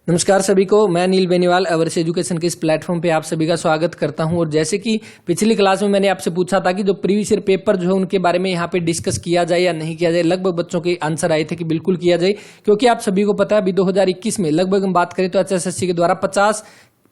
नमस्कार सभी को, मैं नील बेनीवाल अवर्स एजुकेशन के इस प्लेटफॉर्म पे आप सभी का स्वागत करता हूं। और जैसे कि पिछली क्लास में मैंने आपसे पूछा था कि जो प्रीवियस ईयर पेपर जो है उनके बारे में यहाँ पे डिस्कस किया जाए या नहीं किया जाए, लगभग बच्चों के आंसर आए थे कि बिल्कुल किया जाए, क्योंकि आप सभी को पता है अभी 2021 में लगभग हम बात करें तो HSSC के द्वारा 50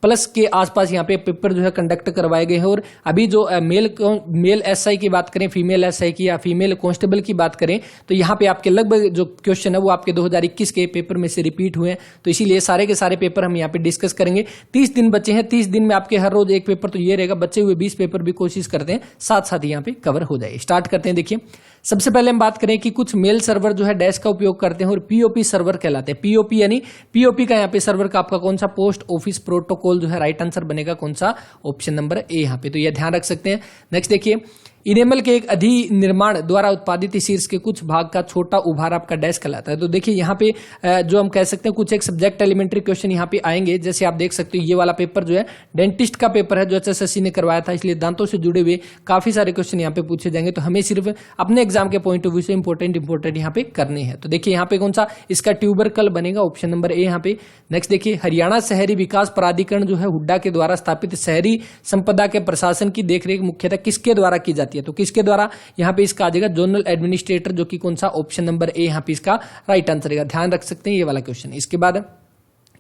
प्लस के आसपास यहाँ पे पेपर जो है कंडक्ट करवाए गए हैं। और अभी जो मेल एसआई की बात करें, फीमेल एसआई की या फीमेल कांस्टेबल की बात करें तो यहाँ पे आपके लगभग जो क्वेश्चन है वो आपके 2021 के पेपर में से रिपीट हुए हैं। तो इसीलिए सारे के सारे पेपर हम यहाँ पे डिस्कस करेंगे। 30 दिन बचे हैं, 30 दिन में आपके हर रोज एक पेपर तो ये रहेगा, बचे हुए 20 पेपर भी कोशिश करते हैं साथ साथ यहाँ पे कवर हो जाए। स्टार्ट करते हैं। देखिए, सबसे पहले हम बात करें कि कुछ मेल सर्वर जो है डैश का उपयोग करते हैं और पीओपी सर्वर कहलाते हैं। पीओपी यानी पीओपी का यहाँ पे सर्वर का आपका कौन सा, पोस्ट ऑफिस प्रोटोकॉल जो है राइट आंसर बनेगा कौन सा, ऑप्शन नंबर ए यहाँ पे, तो यह ध्यान रख सकते हैं। नेक्स्ट देखिए, इनेमल के एक अधिनिर्माण द्वारा उत्पादित शीर्ष के कुछ भाग का छोटा उभार आपका डैश कहलाता है। तो देखिए यहाँ पे जो हम कह सकते हैं कुछ एक सब्जेक्ट एलिमेंट्री क्वेश्चन यहाँ पे आएंगे। जैसे आप देख सकते हो ये वाला पेपर जो है डेंटिस्ट का पेपर है जो HSSC ने करवाया था, इसलिए दांतों से जुड़े हुए काफी सारे क्वेश्चन यहाँ पे पूछे जाएंगे। तो हमें सिर्फ अपने एग्जाम के पॉइंट ऑफ व्यू से इंपॉर्टेंट यहाँ पे करने हैं। तो देखिए यहाँ पे कौन सा इसका ट्यूबरकल बनेगा, ऑप्शन नंबर ए यहाँ पे। नेक्स्ट देखिए, हरियाणा शहरी विकास प्राधिकरण जो है हुड्डा के द्वारा स्थापित शहरी संपदा के प्रशासन की देखरेख मुख्यतः किसके द्वारा की जाती है। तो किसके द्वारा, यहाँ पे इसका आ जाएगा जोनल एडमिनिस्ट्रेटर, जो कि कौन सा, ऑप्शन नंबर ए यहाँ पे इसका राइट आंसर है। ध्यान रख सकते हैं ये वाला क्वेश्चन। इसके बाद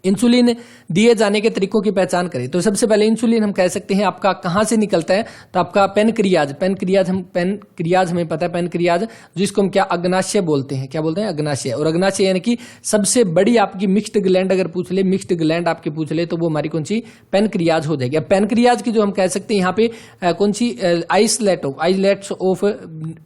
इंसुलिन दिए जाने के तरीकों की पहचान करें। तो सबसे पहले इंसुलिन हम कह सकते हैं आपका कहां से निकलता है, तो आपका पेनक्रियाज हमें पता है, पेनक्रियाज जिसको हम क्या अग्नाशय बोलते हैं, क्या बोलते हैं, अग्नाशय। और अग्नाशय यानी कि सबसे बड़ी आपकी मिक्स्ड ग्लैंड अगर पूछ ले, मिक्स्ड ग्लैंड आपके पूछ ले तो वो हमारी कौन सी, पेनक्रियाज हो जाएगी। अब पेनक्रियाज की जो हम कह सकते हैं यहाँ पे कौन सी, आइसलेट्स ऑफ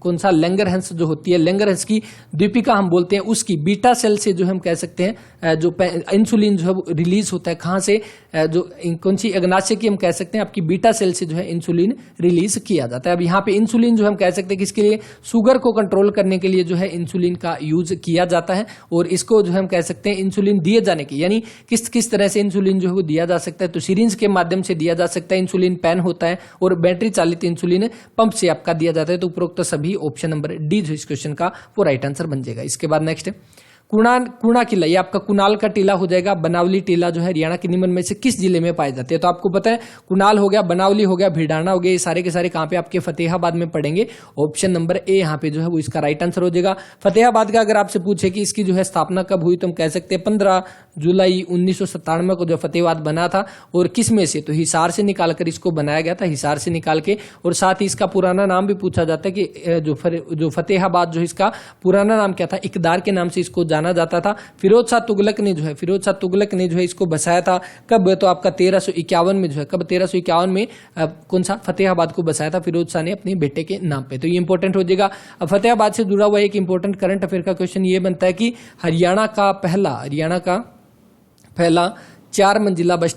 कौन सा, लैंगरहंस जो होती है, लैंगरहंस की दीपिका हम बोलते हैं, उसकी बीटा सेल से जो हम कह सकते हैं जो इंसुलिन जो है रिलीज होता है, कहां से, जो कौन सी अग्नाशय की हम कह सकते हैं आपकी बीटा सेल से जो है इंसुलिन रिलीज किया जाता है। अब यहाँ पे इंसुलिन जो हम कह सकते हैं किसके लिए, शुगर को कंट्रोल करने के लिए जो है इंसुलिन का यूज किया जाता है। और इसको जो हम कह सकते हैं इंसुलिन दिए जाने की, यानी किस तरह से इंसुलिन जो है वो दिया जा सकता है, तो सिरिंज के माध्यम से दिया जा सकता है, इंसुलिन पेन होता है, और बैटरी चालित इंसुलिन पंप से आपका दिया जाता है। तो उपरोक्त सभी ऑप्शन नंबर डी जो इस क्वेश्चन का वो राइट आंसर बन जाएगा। इसके बाद नेक्स्ट, कुणा किला, ये आपका कुणाल का टीला हो जाएगा। बनावली टीला जो है हरियाणा के निम्न में से किस जिले में पाए जाते हैं। तो आपको पता है कुणाल हो गया, बनावली हो गया, भिडाना हो गया, ये सारे के सारे कहां पे आपके फतेहाबाद में पड़ेंगे। ऑप्शन नंबर ए यहाँ पे जो है वो इसका राइट आंसर हो जाएगा। फतेहाबाद का अगर आपसे पूछे कि इसकी जो है स्थापना कब हुई, तो हम कह सकते हैं 15 जुलाई 1997 को जो फतेहाबाद बना था। और किस में से, तो हिसार से निकालकर इसको बनाया गया था, हिसार से निकाल के। और साथ ही इसका पुराना नाम भी पूछा जाता है कि जो फतेहाबाद जो इसका पुराना नाम क्या था, इकदार के नाम से इसको जाना जाता था। फिरोज शाह तुगलक ने जो है इसको बसाया था कब, तो आपका 1351 में जो है, कब 1351 में कौन सा, फतेहाबाद को बसाया था फिरोज शाह ने अपने बेटे के नाम पे। तो ये इंपॉर्टेंट हो जाएगा। अब फतेहाबाद से जुड़ा हुआ एक इंपॉर्टेंट करंट अफेयर का क्वेश्चन ये बनता है कि हरियाणा का पहला 4 मंजिला बस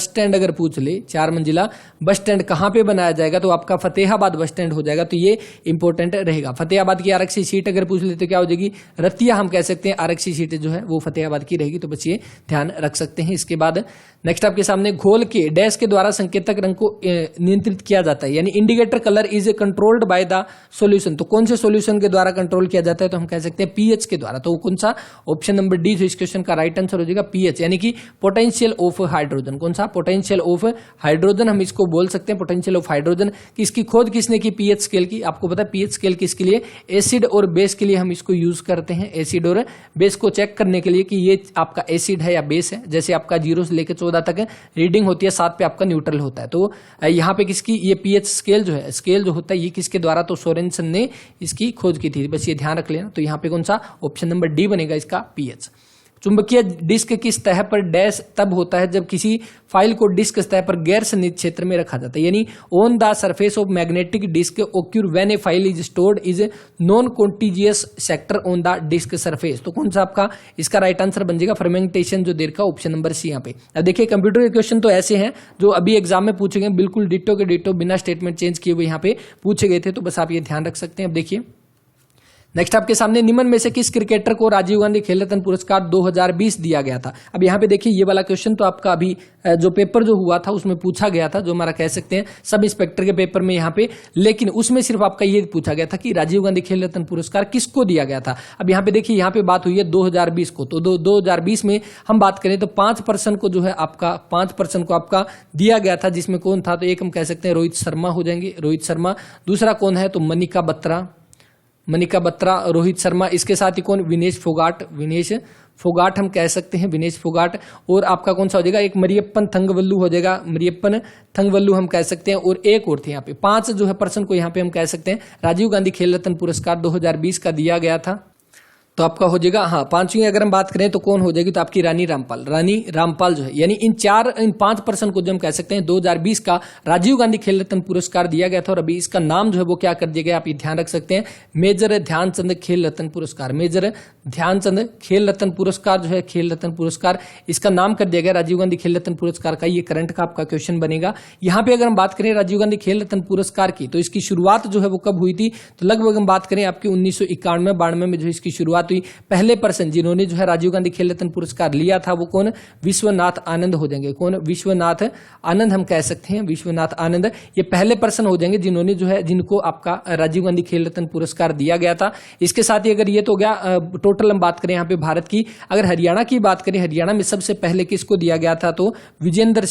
स्टैंड अगर पूछ ले, 4 मंजिला बस स्टैंड कहां पे बनाया जाएगा, तो आपका फतेहाबाद बस स्टैंड हो जाएगा। तो ये इंपॉर्टेंट रहेगा। फतेहाबाद की आरक्षी सीट अगर पूछ ले तो क्या हो जाएगी, रतिया हम कह सकते हैं, आरक्षी सीट जो है वो फतेहाबाद की रहेगी। तो बस ये ध्यान रख सकते हैं। इसके बाद नेक्स्ट आपके सामने, घोल के डैश के द्वारा संकेतक रंग को नियंत्रित किया जाता है, यानी indicator colour is controlled by the solution. तो कौन से सॉल्यूशन के द्वारा कंट्रोल किया जाता है, तो हम कह सकते हैं पीएच के द्वारा। तो कौन सा, ऑप्शन नंबर डी जो इस क्वेश्चन का राइट आंसर हो जाएगा, पीएच यानी कि पोटेंशियल ऑफ हाइड्रोजन। कौन सा, पोटेंशियल ऑफ हाइड्रोजन हम इसको बोल सकते हैं, पोटेंशियल ऑफ हाइड्रोजन। इसकी खोज किसने की, पीएच स्केल की। आपको पता है पीएच स्केल किसके लिए, एसिड और बेस के लिए हम इसको यूज करते हैं, एसिड और बेस को चेक करने के लिए कि ये आपका एसिड है या बेस है। जैसे आपका 0 से लेकर 14 तक रीडिंग होती है, 7 पे आपका न्यूट्रल होता है। तो यहाँ पे किसकी, ये पीएच स्केल जो होता है ये किसके द्वारा, तो सोरेनसन ने इसकी खोज की थी। बस ये ध्यान रख लेना। तो यहाँ पे कौन सा, ऑप्शन नंबर डी बनेगा इसका, पीएच। चुंबकीय डिस्क की सतह पर डैश तब होता है जब किसी फाइल को डिस्क सतह पर गैर सन्निहित क्षेत्र में रखा जाता है, यानी on the surface of magnetic disk occur when a file is stored is non contiguous sector on the disk surface. तो कौन सा आपका इसका राइट आंसर बन जाएगा, फर्मेंटेशन जो देर का, ऑप्शन नंबर सी यहाँ पे। अब देखिए कंप्यूटर के क्वेश्चन तो ऐसे हैं जो अभी एग्जाम में पूछे गए, बिल्कुल डिट्टो के डिट्टो बिना स्टेटमेंट चेंज किए हुए यहाँ पे पूछे गए थे। तो बस आप ये ध्यान रख सकते हैं। अब देखिए नेक्स्ट आपके सामने निम्न में से किस क्रिकेटर को राजीव गांधी खेल रत्न पुरस्कार 2020 दिया गया था। अब यहाँ पे देखिए ये वाला क्वेश्चन तो आपका अभी जो पेपर जो हुआ था उसमें पूछा गया था, जो हमारा कह सकते हैं सब इंस्पेक्टर के पेपर में यहाँ पे, लेकिन उसमें सिर्फ आपका ये पूछा गया था कि राजीव गांधी खेल रत्न पुरस्कार किसको दिया गया था। अब यहाँ पे देखिए यहाँ पे बात हुई है 2020 को, तो 2020 में हम बात करें तो 5% को जो है आपका 5% को आपका दिया गया था, जिसमें कौन था, तो एक हम कह सकते हैं रोहित शर्मा हो जाएंगे, रोहित शर्मा। दूसरा कौन है, तो मनिका बत्रा, रोहित शर्मा। इसके साथ ही कौन, विनेश फोगाट हम कह सकते हैं, विनेश फोगाट। और आपका कौन सा हो जाएगा, एक मरियप्पन थंगवल्लू हो जाएगा, मरियप्पन थंगवल्लू हम कह सकते हैं। और एक और थे यहाँ पे, 5 जो है पर्सन को यहाँ पे हम कह सकते हैं राजीव गांधी खेल रत्न पुरस्कार 2020 का दिया गया था। तो आपका हो जाएगा, हाँ 5वीं अगर हम बात करें तो कौन हो जाएगी, तो आपकी रानी रामपाल जो है, यानी इन 5% को जो हम कह सकते हैं 2020 का राजीव गांधी खेल रत्न पुरस्कार दिया गया था। और अभी इसका नाम जो है वो क्या कर दिया गया, आप ये ध्यान रख सकते हैं, मेजर ध्यानचंद खेल रत्न पुरस्कार, मेजर ध्यानचंद खेल रत्न पुरस्कार जो है, खेल रत्न पुरस्कार इसका नाम कर दिया गया राजीव गांधी खेल रत्न पुरस्कार का। ये करंट का आपका क्वेश्चन बनेगा। यहाँ पे अगर हम बात करें राजीव गांधी खेल रत्न पुरस्कार की, तो इसकी शुरुआत जो है वो कब हुई थी, तो लगभग हम बात करें आपकी 1991-92 में जो इसकी शुरुआत हुई। पहले पर्सन जिन्होंने जो है राजीव गांधी खेल रत्न पुरस्कार लिया था वो कौन, विश्वनाथ आनंद हो जाएंगे, कौन, विश्वनाथ आनंद हम कह सकते हैं, विश्वनाथ आनंद। ये पहले पर्सन हो जाएंगे जिन्होंने जो है, जिनको आपका राजीव गांधी खेल रत्न पुरस्कार दिया गया था। इसके साथ ही अगर ये तो गया टोटल हम बात करें यहाँ पे भारत की, अगर हरियाणा की बात करें, हरियाणा में सबसे पहले किसको दिया गया था, तो विजेंद्र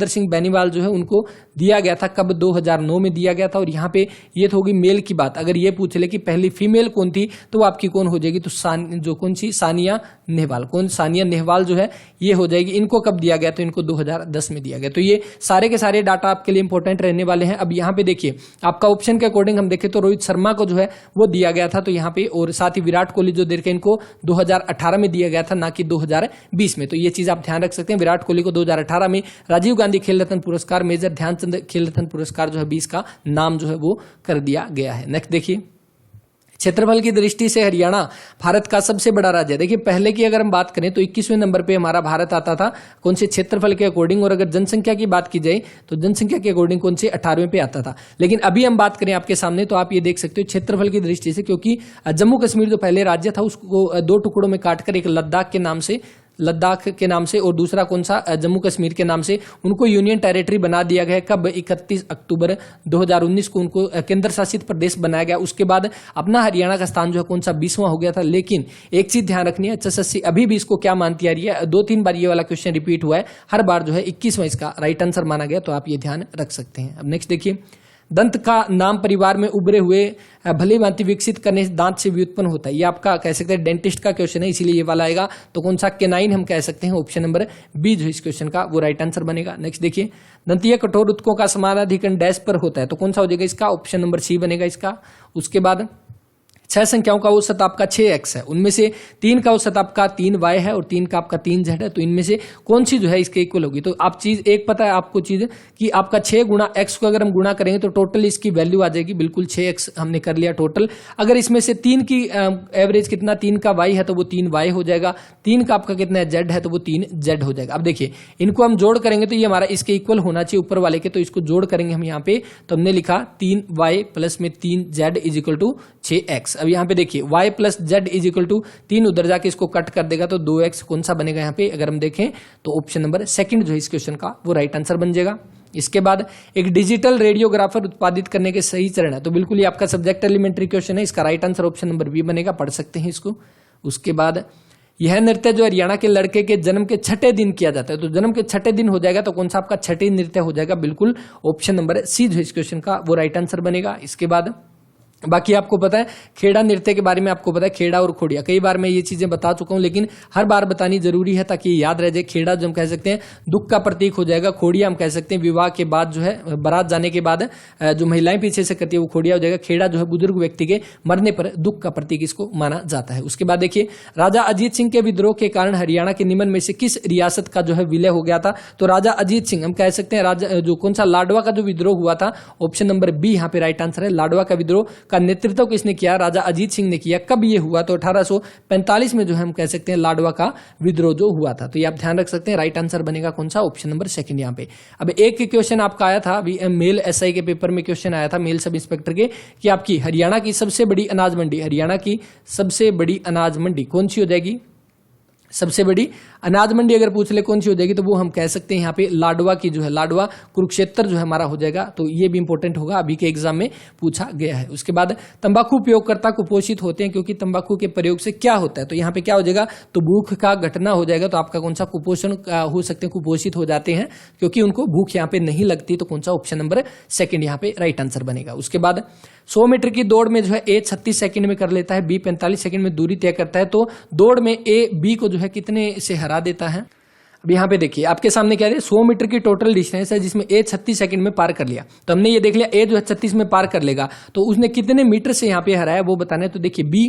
सिंह बेनीवाल जो है उनको दिया गया था। कब, 2009 में दिया गया था। और यहाँ पे ये तो होगी मेल की बात। अगर ये पूछ ले कि पहली फीमेल कौन थी, तो वो आपकी कौन हो जाएगी, तो कौन सी, सानिया नेहवाल जो है ये हो जाएगी। इनको कब दिया गया, तो इनको 2010 में दिया गया। तो ये सारे के सारे डाटा आपके लिए इंपॉर्टेंट रहने वाले हैं। अब यहाँ पे देखिए आपका ऑप्शन के अकॉर्डिंग हम देखें तो रोहित शर्मा को जो है वो दिया गया था, तो यहाँ पे, और साथ ही विराट कोहली जो देखे इनको 2018 में दिया गया था, ना कि 2020 में। तो ये चीज आप ध्यान रख सकते हैं, विराट कोहली को 2018 में राजीव गांधी खेल रत्न पुरस्कार, मेजर ध्यानचंद खेल रत्न पुरस्कार जो है 20 का नाम जो है वो कर दिया गया है। नेक्स्ट देखिए, क्षेत्रफल की दृष्टि से हरियाणा भारत का सबसे बड़ा राज्य है। देखिए पहले की अगर हम बात करें तो 21वें नंबर पे हमारा भारत आता था, कौन से, क्षेत्रफल के अकॉर्डिंग। और अगर जनसंख्या की बात की जाए तो जनसंख्या के अकॉर्डिंग कौन से, 18वें पे आता था। लेकिन अभी हम बात करें आपके सामने, तो आप ये देख सकते हो क्षेत्रफल की दृष्टि से, क्योंकि जम्मू कश्मीर जो पहले राज्य था उसको 2 टुकड़ों में काटकर एक लद्दाख के नाम से और दूसरा कौन सा, जम्मू कश्मीर के नाम से उनको यूनियन टेरिटरी बना दिया गया। कब, 31 अक्टूबर 2019 को उनको केंद्र शासित प्रदेश बनाया गया। उसके बाद अपना हरियाणा का स्थान जो है कौन सा, 20वां हो गया था। लेकिन एक चीज ध्यान रखनी है, HSSC अभी भी इसको क्या मानती आ रही है, 2-3 बार ये वाला क्वेश्चन रिपीट हुआ है, हर बार जो है 21वां इसका राइट आंसर माना गया। तो आप ये ध्यान रख सकते हैं। अब नेक्स्ट देखिए, दंत का नाम परिवार में उभरे हुए भली भांति विकसित करने से दांत से व्युत्पन्न होता है। ये आपका कह सकते हैं डेंटिस्ट का क्वेश्चन है, इसीलिए ये वाला आएगा। तो कौन सा, केनाइन हम कह सकते हैं। ऑप्शन नंबर बी जो इस क्वेश्चन का वो राइट आंसर बनेगा। नेक्स्ट देखिए, दंतीय कठोर उत्तकों का समानाधिकरण डैश पर होता है, तो कौन सा हो जाएगा इसका, ऑप्शन नंबर सी बनेगा इसका। उसके बाद 6 संख्याओं का औसत आपका 6x है, उनमें से 3 का औसत आपका 3y है और 3 का आपका 3z है। तो इनमें से कौन सी जो है इसके इक्वल होगी, तो आप चीज एक पता है आपको चीज कि आपका 6 गुणा x को अगर हम गुणा करेंगे तो टोटल इसकी वैल्यू आ जाएगी बिल्कुल 6x हमने कर लिया टोटल। अगर इसमें से 3 की एवरेज कितना, 3 का y है तो वो 3y हो जाएगा, 3 का आपका कितना z है तो वो 3z हो जाएगा। अब देखिए इनको हम जोड़ करेंगे तो ये हमारा इसके इक्वल होना चाहिए ऊपर वाले के, तो इसको जोड़ करेंगे हम यहाँ पे, तो हमने लिखा 3y प्लस में 3z is equal to 6x। अब यहाँ पे देखिए y plus z is equal to 3 उधर जाके इसको कट कर देगा तो 2x कौन सा बनेगा यहाँ पे, अगर हम देखें तो ऑप्शन नंबर सेकंड जो है इस क्वेश्चन का वो राइट आंसर बन जाएगा। इसके बाद एक डिजिटल रेडियोग्राफर उत्पादित करने के सही चरण है, तो बिल्कुल ये आपका सब्जेक्ट एलिमेंट्री क्वेश्चन है, इसका right answer option number B बनेगा, पढ़ सकते हैं इसको। उसके बाद यह नृत्य जो हरियाणा के लड़के के जन्म के 6ठे दिन किया जाता है, तो जन्म के 6ठे दिन हो जाएगा तो कौन सा आपका 6ठे नृत्य हो जाएगा, बिल्कुल ऑप्शन नंबर सी जो इस क्वेश्चन का वो राइट आंसर बनेगा। इसके बाद बाकी आपको पता है खेड़ा नृत्य के बारे में, आपको पता है खेड़ा और खोड़िया, कई बार मैं ये चीजें बता चुका हूं लेकिन हर बार बतानी जरूरी है ताकि याद रह जाए। खेड़ा जो हम कह सकते हैं दुख का प्रतीक हो जाएगा, खोड़िया हम कह सकते हैं विवाह के बाद जो है बारात जाने के बाद जो महिलाएं पीछे से करती है वो खोड़िया हो जाएगा। खेड़ा जो है बुजुर्ग व्यक्ति के मरने पर दुख का प्रतीक इसको माना जाता है। उसके बाद देखिए राजा अजीत सिंह के विद्रोह के कारण हरियाणा के निम्न में से किस रियासत का जो है विलय हो गया था, तो राजा अजीत सिंह हम कह सकते हैं राजा जो कौन सा लाडवा का जो विद्रोह हुआ था, ऑप्शन नंबर बी यहाँ पे राइट आंसर है। लाडवा का विद्रोह का नेतृत्व किसने किया? राजा अजीत सिंह ने किया। कब ये हुआ? तो 1845 में जो है हम कह सकते हैं लाडवा का विद्रोह जो हुआ था। तो ये आप ध्यान रख सकते हैं। राइट आंसर बनेगा कौन सा? ऑप्शन नंबर सेकंड यहाँ पे। अब एक क्वेश्चन आपका आया था अभी मेल एसआई के पेपर में, क्वेश्चन आया था मेल सब इंस्पेक्टर के कि आपकी हरियाणा की सबसे बड़ी अनाज मंडी, हरियाणा की सबसे बड़ी अनाज मंडी कौन सी हो जाएगी? सबसे बड़ी अनाज मंडी अगर पूछ ले कौन सी हो जाएगी तो वो हम कह सकते हैं यहाँ पे लाडवा की जो है, लाडवा कुरुक्षेत्र जो है हमारा हो जाएगा। तो ये भी इंपॉर्टेंट होगा, अभी के एग्जाम में पूछा गया है। उसके बाद तंबाकू उपयोगकर्ता कुपोषित होते हैं क्योंकि तंबाकू के प्रयोग से क्या होता है? तो यहाँ पे क्या हो जाएगा? तो भूख का घटना हो जाएगा। तो आपका कौन सा? कुपोषण हो सकते हैं, कुपोषित हो जाते हैं क्योंकि उनको भूख यहाँ पे नहीं लगती। तो कौन सा? ऑप्शन नंबर सेकंड यहाँ पे राइट आंसर बनेगा। उसके बाद 100 मीटर की दौड़ में जो है ए 36 सेकंड में कर लेता है, बी 45 सेकंड में दूरी तय करता है। तो दौड़ में ए बी को जो है कितने से हरा देता है? अब यहाँ पे देखिए आपके सामने क्या है, 100 मीटर की टोटल डिस्टेंस है जिसमें ए 36 सेकंड में पार कर लिया। तो हमने ये देख लिया ए जो है 36 में पार कर लेगा, तो उसने कितने मीटर से यहाँ पे हराया वो बताना है। तो देखिए बी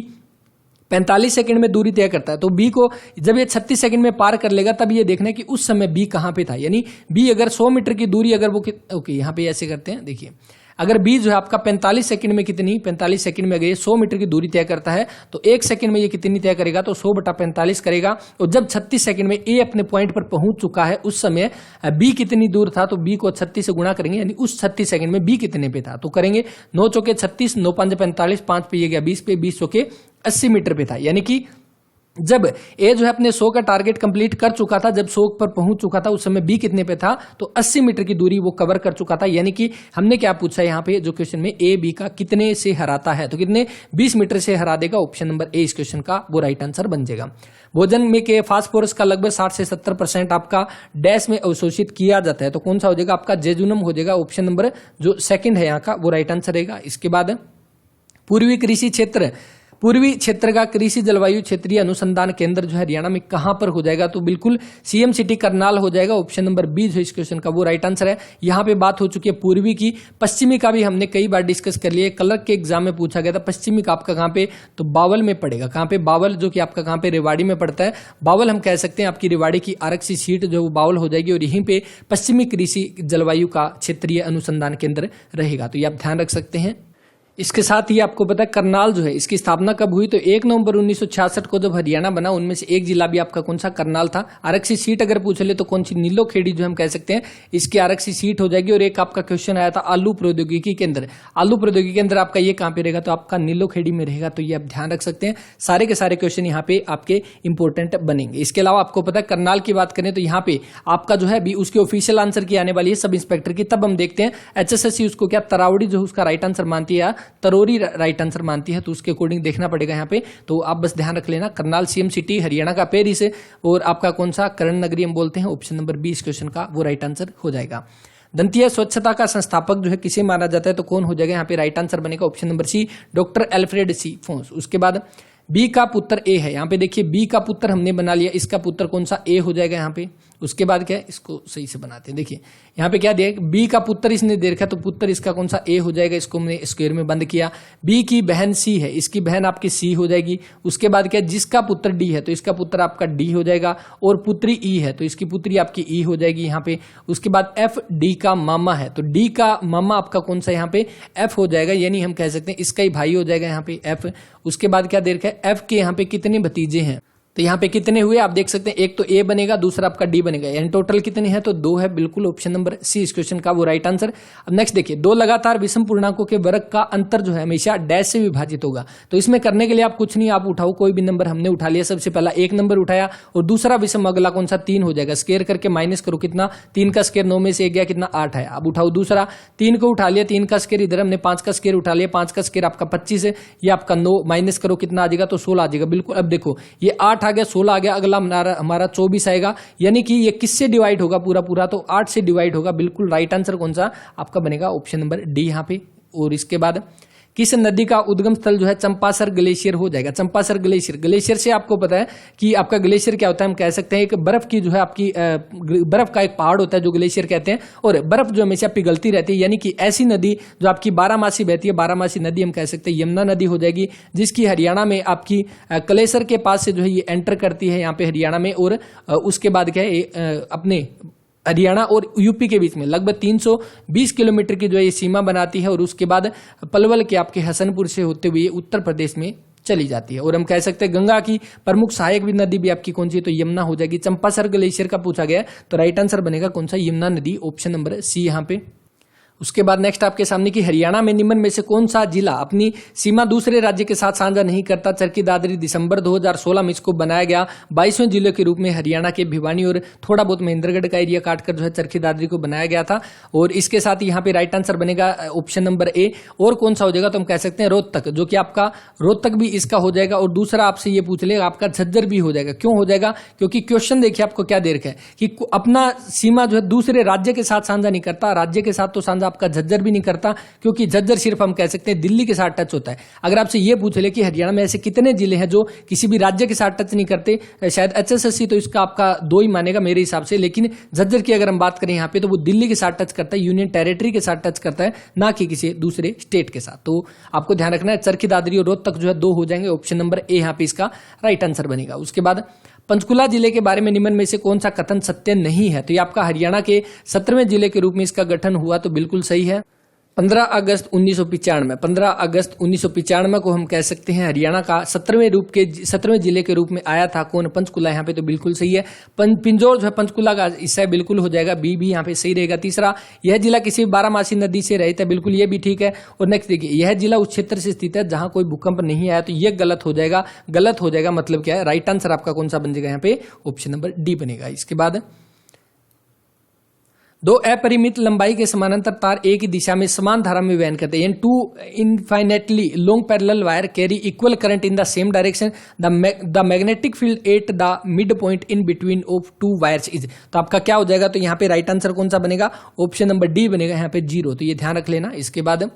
45 सेकंड में दूरी तय करता है, तो बी को जब ये 36 सेकंड में पार कर लेगा तब ये देखना है कि उस समय बी कहां पे था। यानी बी अगर 100 मीटर की दूरी अगर वो ओके यहाँ पे ऐसे करते हैं, देखिए अगर बी जो है आपका 45 सेकंड में कितनी, 45 सेकंड में अगर ये 100 मीटर की दूरी तय करता है तो 1 सेकंड में ये कितनी तय करेगा? तो 100/45 करेगा। और जब 36 सेकंड में ए अपने पॉइंट पर पहुंच चुका है उस समय बी कितनी दूर था? तो बी को 36 से गुणा करेंगे, यानी उस 36 सेकंड में बी कितने पे था? तो करेंगे 9 चौके 36, 9 5 45, 5 पे ये गया 20 पे, 20 चौके 80 मीटर पे था। यानी कि जब ए जो है अपने 100 का टारगेट कंप्लीट कर चुका था, जब 100 पर पहुंच चुका था उस समय बी कितने पे था? तो 80 मीटर की दूरी वो कवर कर चुका था। यानी कि हमने क्या पूछा यहाँ पे जो क्वेश्चन में, ए बी का कितने से हराता है? तो कितने? 20 मीटर से हरा देगा। ऑप्शन नंबर ए इस क्वेश्चन का वो राइट आंसर बन जाएगा। भोजन में के फास्फोरस का लगभग 60 से 70% आपका डैश में अवशोषित किया जाता है। तो कौन सा हो जाएगा? आपका जेजुनम हो जाएगा। ऑप्शन नंबर जो सेकंड है यहाँ का वो राइट आंसर रहेगा। इसके बाद पूर्वी कृषि क्षेत्र, पूर्वी क्षेत्र का कृषि जलवायु क्षेत्रीय अनुसंधान केंद्र जो है हरियाणा में कहां पर हो जाएगा? तो बिल्कुल सीएम सिटी करनाल हो जाएगा। ऑप्शन नंबर बी जो इस क्वेश्चन का वो राइट आंसर है। यहां पे बात हो चुकी है पूर्वी की। पश्चिमी का भी हमने कई बार डिस्कस कर लिया, क्लर्क के एग्जाम में पूछा गया था। पश्चिमी का आपका कहां पे? तो बावल में पड़ेगा। कहां पे? बावल, जो कि आपका कहां पे? रेवाड़ी में पड़ता है। बावल हम कह सकते हैं आपकी रेवाड़ी की आरक्षी सीट जो बावल हो जाएगी और यहीं पे पश्चिमी कृषि जलवायु का क्षेत्रीय अनुसंधान केंद्र रहेगा। तो ये आप ध्यान रख सकते हैं। इसके साथ ही आपको पता है करनाल जो है इसकी स्थापना कब हुई? तो 1 नवंबर 1966 को जब हरियाणा बना, उनमें से एक जिला भी आपका कौन सा? करनाल था। आरक्षी सीट अगर पूछ ले तो कौन सी? नीलोखेड़ी जो हम कह सकते हैं इसकी आरक्षी सीट हो जाएगी। और एक आपका क्वेश्चन आया था आलू प्रौद्योगिकी केंद्र, आलू प्रौद्योगिकी केंद्र आपका ये कहां पे रहेगा? तो आपका नीलोखेड़ी में रहेगा। तो ये आप ध्यान रख सकते हैं। सारे के सारे क्वेश्चन यहाँ पे आपके इंपोर्टेंट बनेंगे। इसके अलावा आपको पता है करनाल की बात करें तो यहाँ पे आपका जो है अभी उसकी ऑफिशियल आंसर की आने वाली है सब इंस्पेक्टर की, तब हम देखते हैं। HSSC उसको क्या तरावड़ी जो उसका राइट आंसर मानती है, तरोरी राइट आंसर मानती है, तो उसके अकॉर्डिंग देखना पड़ेगा यहाँ पे। तो आप बस ध्यान रख लेना, करनाल सीएम सिटी, हरियाणा का पेरिस और आपका कौन सा? कर्ण नगरी हम बोलते हैं। ऑप्शन नंबर बी इस क्वेश्चन का वो राइट आंसर हो जाएगा। दंतीय स्वच्छता का संस्थापक जो है किसे माना जाता है? तो कौन हो जाएगा यहाँ पे? राइट आंसर बनेगा option number C, doctor Alfred C Fones. उसके बाद बी का पुत्र ए है। यहाँ पे देखिए बी का पुत्र हमने बना लिया, इसका पुत्र कौन सा? ए हो जाएगा यहाँ पे। उसके बाद क्या है? इसको सही से बनाते हैं। देखिए यहाँ पे क्या दिया? बी का पुत्र इसने दे रखा, तो पुत्र इसका कौन सा? ए हो जाएगा। इसको हमने स्क्वायर में बंद किया। बी की बहन सी है, इसकी बहन आपकी सी हो जाएगी। उसके बाद क्या? जिसका पुत्र डी है तो इसका पुत्र आपका डी हो जाएगा। और पुत्री ई है तो इसकी पुत्री आपकी ई हो जाएगी यहाँ पे। उसके बाद एफ डी का मामा है, तो डी का मामा आपका कौन सा यहाँ पे? एफ हो जाएगा। यानी हम कह सकते हैं इसका ही भाई हो जाएगा यहाँ पे एफ। उसके बाद क्या दे रखा है? एफ के यहाँ पे कितने भतीजे हैं? तो यहाँ पे कितने हुए आप देख सकते हैं, एक तो ए बनेगा, दूसरा आपका डी बनेगा, यानी टोटल कितने हैं? तो 2 है। बिल्कुल ऑप्शन नंबर सी इस क्वेश्चन का वो राइट आंसर। अब नेक्स्ट देखिए, 2 लगातार विषम पूर्णांकों के वर्ग का अंतर जो है हमेशा डैश से विभाजित होगा। तो इसमें करने के लिए आप कुछ नहीं, आप उठाओ कोई भी नंबर। हमने उठा लिया, सबसे पहला 1 नंबर उठाया और दूसरा विषम अगला कौन सा? 3 हो जाएगा। स्क्वायर करके माइनस करो, कितना? 3 का स्क्वायर 9 में से 1 गया, कितना? 8 है। अब उठाओ दूसरा, 3 को उठा लिया, 3 का स्क्वायर इधर हमने 5 का स्क्वायर उठा लिया, 5 का स्क्वायर आपका 25 है, ये आपका 9 माइनस करो, कितना आ जाएगा? तो 16 आ जाएगा। बिल्कुल। अब देखो ये 8 आ गया, 16 आ गया, अगला हमारा 24 आएगा। यानी कि ये किससे डिवाइड होगा? पूरा तो 8 से डिवाइड होगा। बिल्कुल राइट आंसर कौन सा आपका बनेगा? ऑप्शन नंबर डी यहाँ पे। और इसके बाद किस नदी का उद्गम स्थल जो है चंपासर ग्लेशियर हो जाएगा? चंपासर ग्लेशियर, ग्लेशियर से आपको पता है कि आपका ग्लेशियर क्या होता है? हम कह सकते हैं एक बर्फ की जो है आपकी बर्फ का एक पहाड़ होता है जो ग्लेशियर कहते हैं, और बर्फ जो हमेशा पिघलती रहती है। यानी कि ऐसी नदी जो आपकी 12मासी बहती है, 12मासी नदी हम कह सकते हैं यमुना नदी हो जाएगी, जिसकी हरियाणा में आपकी कलेसर के पास से जो है ये एंटर करती है यहाँ पे हरियाणा में। और उसके बाद क्या है अपने हरियाणा और यूपी के बीच में लगभग 320 किलोमीटर की जो है ये सीमा बनाती है और उसके बाद पलवल के आपके हसनपुर से होते हुए उत्तर प्रदेश में चली जाती है। और हम कह सकते हैं गंगा की प्रमुख सहायक भी नदी भी आपकी कौन सी है, तो यमुना हो जाएगी। चंपासर ग्लेशियर का पूछा गया तो राइट आंसर बनेगा कौन सा, यमुना नदी, ऑप्शन नंबर सी यहाँ पे। उसके बाद नेक्स्ट आपके सामने की हरियाणा में निम्न में से कौन सा जिला अपनी सीमा दूसरे राज्य के साथ साझा नहीं करता। चरखी दादरी दिसंबर 2016 में इसको बनाया गया 22वें जिले के रूप में हरियाणा के भिवानी और थोड़ा बहुत महेंद्रगढ़ का एरिया काटकर जो है चरखी दादरी को बनाया गया था। और इसके साथ यहाँ पे राइट आंसर बनेगा ऑप्शन नंबर ए। और कौन सा हो जाएगा तो हम कह सकते हैं रोहतक, जो कि आपका रोहतक भी इसका हो जाएगा। और दूसरा आपसे ये पूछ लेगा आपका झज्जर भी हो जाएगा। क्यों हो जाएगा, क्योंकि क्वेश्चन देखिए आपको क्या दे रखा है कि अपना सीमा जो है दूसरे राज्य के साथ साझा नहीं करता। राज्य के साथ तो साझा आपका झज्जर भी नहीं करता, क्योंकि झज्जर सिर्फ हम कह सकते हैं दिल्ली के साथ टच होता है। अगर आपसे ये पूछ ले कि हरियाणा में ऐसे कितने जिले हैं जो किसी भी राज्य के साथ टच नहीं करते, शायद HSSC तो इसका आपका 2 ही मानेगा मेरे हिसाब से। लेकिन झज्जर की अगर हम बात करें यहाँ पे तो वो दिल्ली के साथ टच करता है, यूनियन टेरिटरी के साथ टच करता है, ना कि किसी दूसरे स्टेट के साथ। तो आपको ध्यान रखना है चरखी दादरी और रोहतक जो है 2 हो जाएंगे। ऑप्शन नंबर ए यहाँ पे इसका राइट आंसर बनेगा। उसके बाद पंचकुला जिले के बारे में निम्न में से कौन सा कथन सत्य नहीं है, तो ये आपका हरियाणा के 17वें जिले के रूप में इसका गठन हुआ, तो बिल्कुल सही है। 15 अगस्त 1995 को हम कह सकते हैं हरियाणा का 17वें जिले के रूप में आया था कौन, पंचकुला, यहाँ पे तो बिल्कुल सही है। पिंजौर जो है पंचकुला का हिस्सा है, बिल्कुल हो जाएगा, बी भी यहाँ पे सही रहेगा। तीसरा, यह जिला किसी बारहमासी नदी से रहित है, बिल्कुल ये भी ठीक है। और नेक्स्ट देखिए, यह जिला उस क्षेत्र से स्थित है जहां कोई भूकंप नहीं आया, तो ये गलत हो जाएगा। गलत हो जाएगा मतलब क्या है, राइट आंसर आपका कौन सा बन जाएगा यहाँ पे, ऑप्शन नंबर डी बनेगा। इसके बाद 2 अपरिमित लंबाई के समानांतर तार एक ही दिशा में समान धारा में वहन करते हैं। 2 infinitely long parallel wire carry equal current in the same direction, the magnetic field at the mid point in between of 2 wires is. तो आपका क्या हो जाएगा, तो यहाँ पे राइट आंसर कौन सा बनेगा, ऑप्शन नंबर डी बनेगा यहाँ पे 0। तो ये ध्यान रख लेना। इसके बाद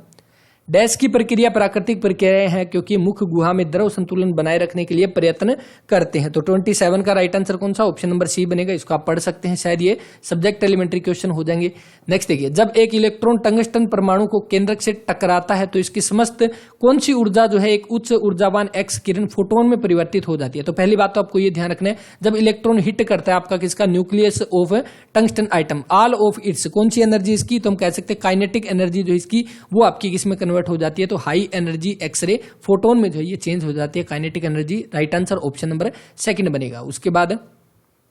डैश की प्रक्रिया प्राकृतिक प्रक्रियाएं हैं क्योंकि मुख्य गुहा में द्रव संतुलन बनाए रखने के लिए प्रयत्न करते हैं। तो 27 का राइट आंसर कौन सा, ऑप्शन नंबर सी बनेगा। इसको आप पढ़ सकते हैं, शायद ये सब्जेक्ट एलिमेंट्री क्वेश्चन हो जाएंगे। नेक्स्ट देखिए, जब एक इलेक्ट्रॉन टंगस्टन परमाणु को केंद्रक से टकराता है तो इसकी समस्त कौन सी ऊर्जा जो है एक उच्च ऊर्जावान एक्स किरण फोटोन में परिवर्तित हो जाती है। तो पहली बात तो आपको ये ध्यान रखना है, जब इलेक्ट्रॉन हिट करता है आपका किसका, nucleus of tungsten item, all of its, कौन सी एनर्जी इसकी, तो हम कह सकते हैं काइनेटिक एनर्जी जो इसकी वो आपकी किसमें कन्वर्ट हो जाती है, तो हाई एनर्जी एक्सरे फोटोन में जो है ये चेंज हो जाती है kinetic energy. Right answer option number second बनेगा। उसके बाद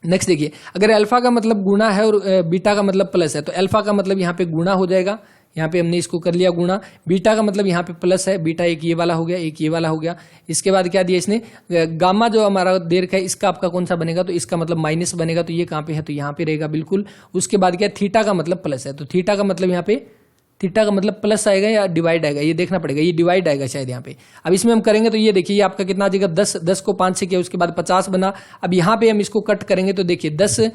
नेक्स्ट देखिए, अगर अल्फा का मतलब गुणा है और बीटा का मतलब प्लस है, तो अल्फा का मतलब यहाँ पे गुणा हो जाएगा, यहाँ पे हमने इसको कर लिया गुणा। बीटा का मतलब यहाँ पे प्लस है, बीटा एक ये वाला हो गया, एक ये वाला हो गया। इसके बाद क्या दिया इसने, गामा जो हमारा दे रखा है इसका आपका कौन सा बनेगा, तो इसका मतलब माइनस बनेगा, तो ये कहाँ पे है, तो यहाँ पे रहेगा बिल्कुल। उसके बाद क्या, थीटा का मतलब प्लस है, तो थीटा का मतलब यहाँ पे, थीटा का मतलब प्लस आएगा या डिवाइड आएगा, ये देखना पड़ेगा, ये डिवाइड आएगा शायद यहाँ पे। अब इसमें हम करेंगे तो ये देखिए, ये आपका कितना आ जाएगा, 10 को 5 से किया, उसके बाद 50 बना। अब यहाँ पे हम इसको कट करेंगे तो देखिए 10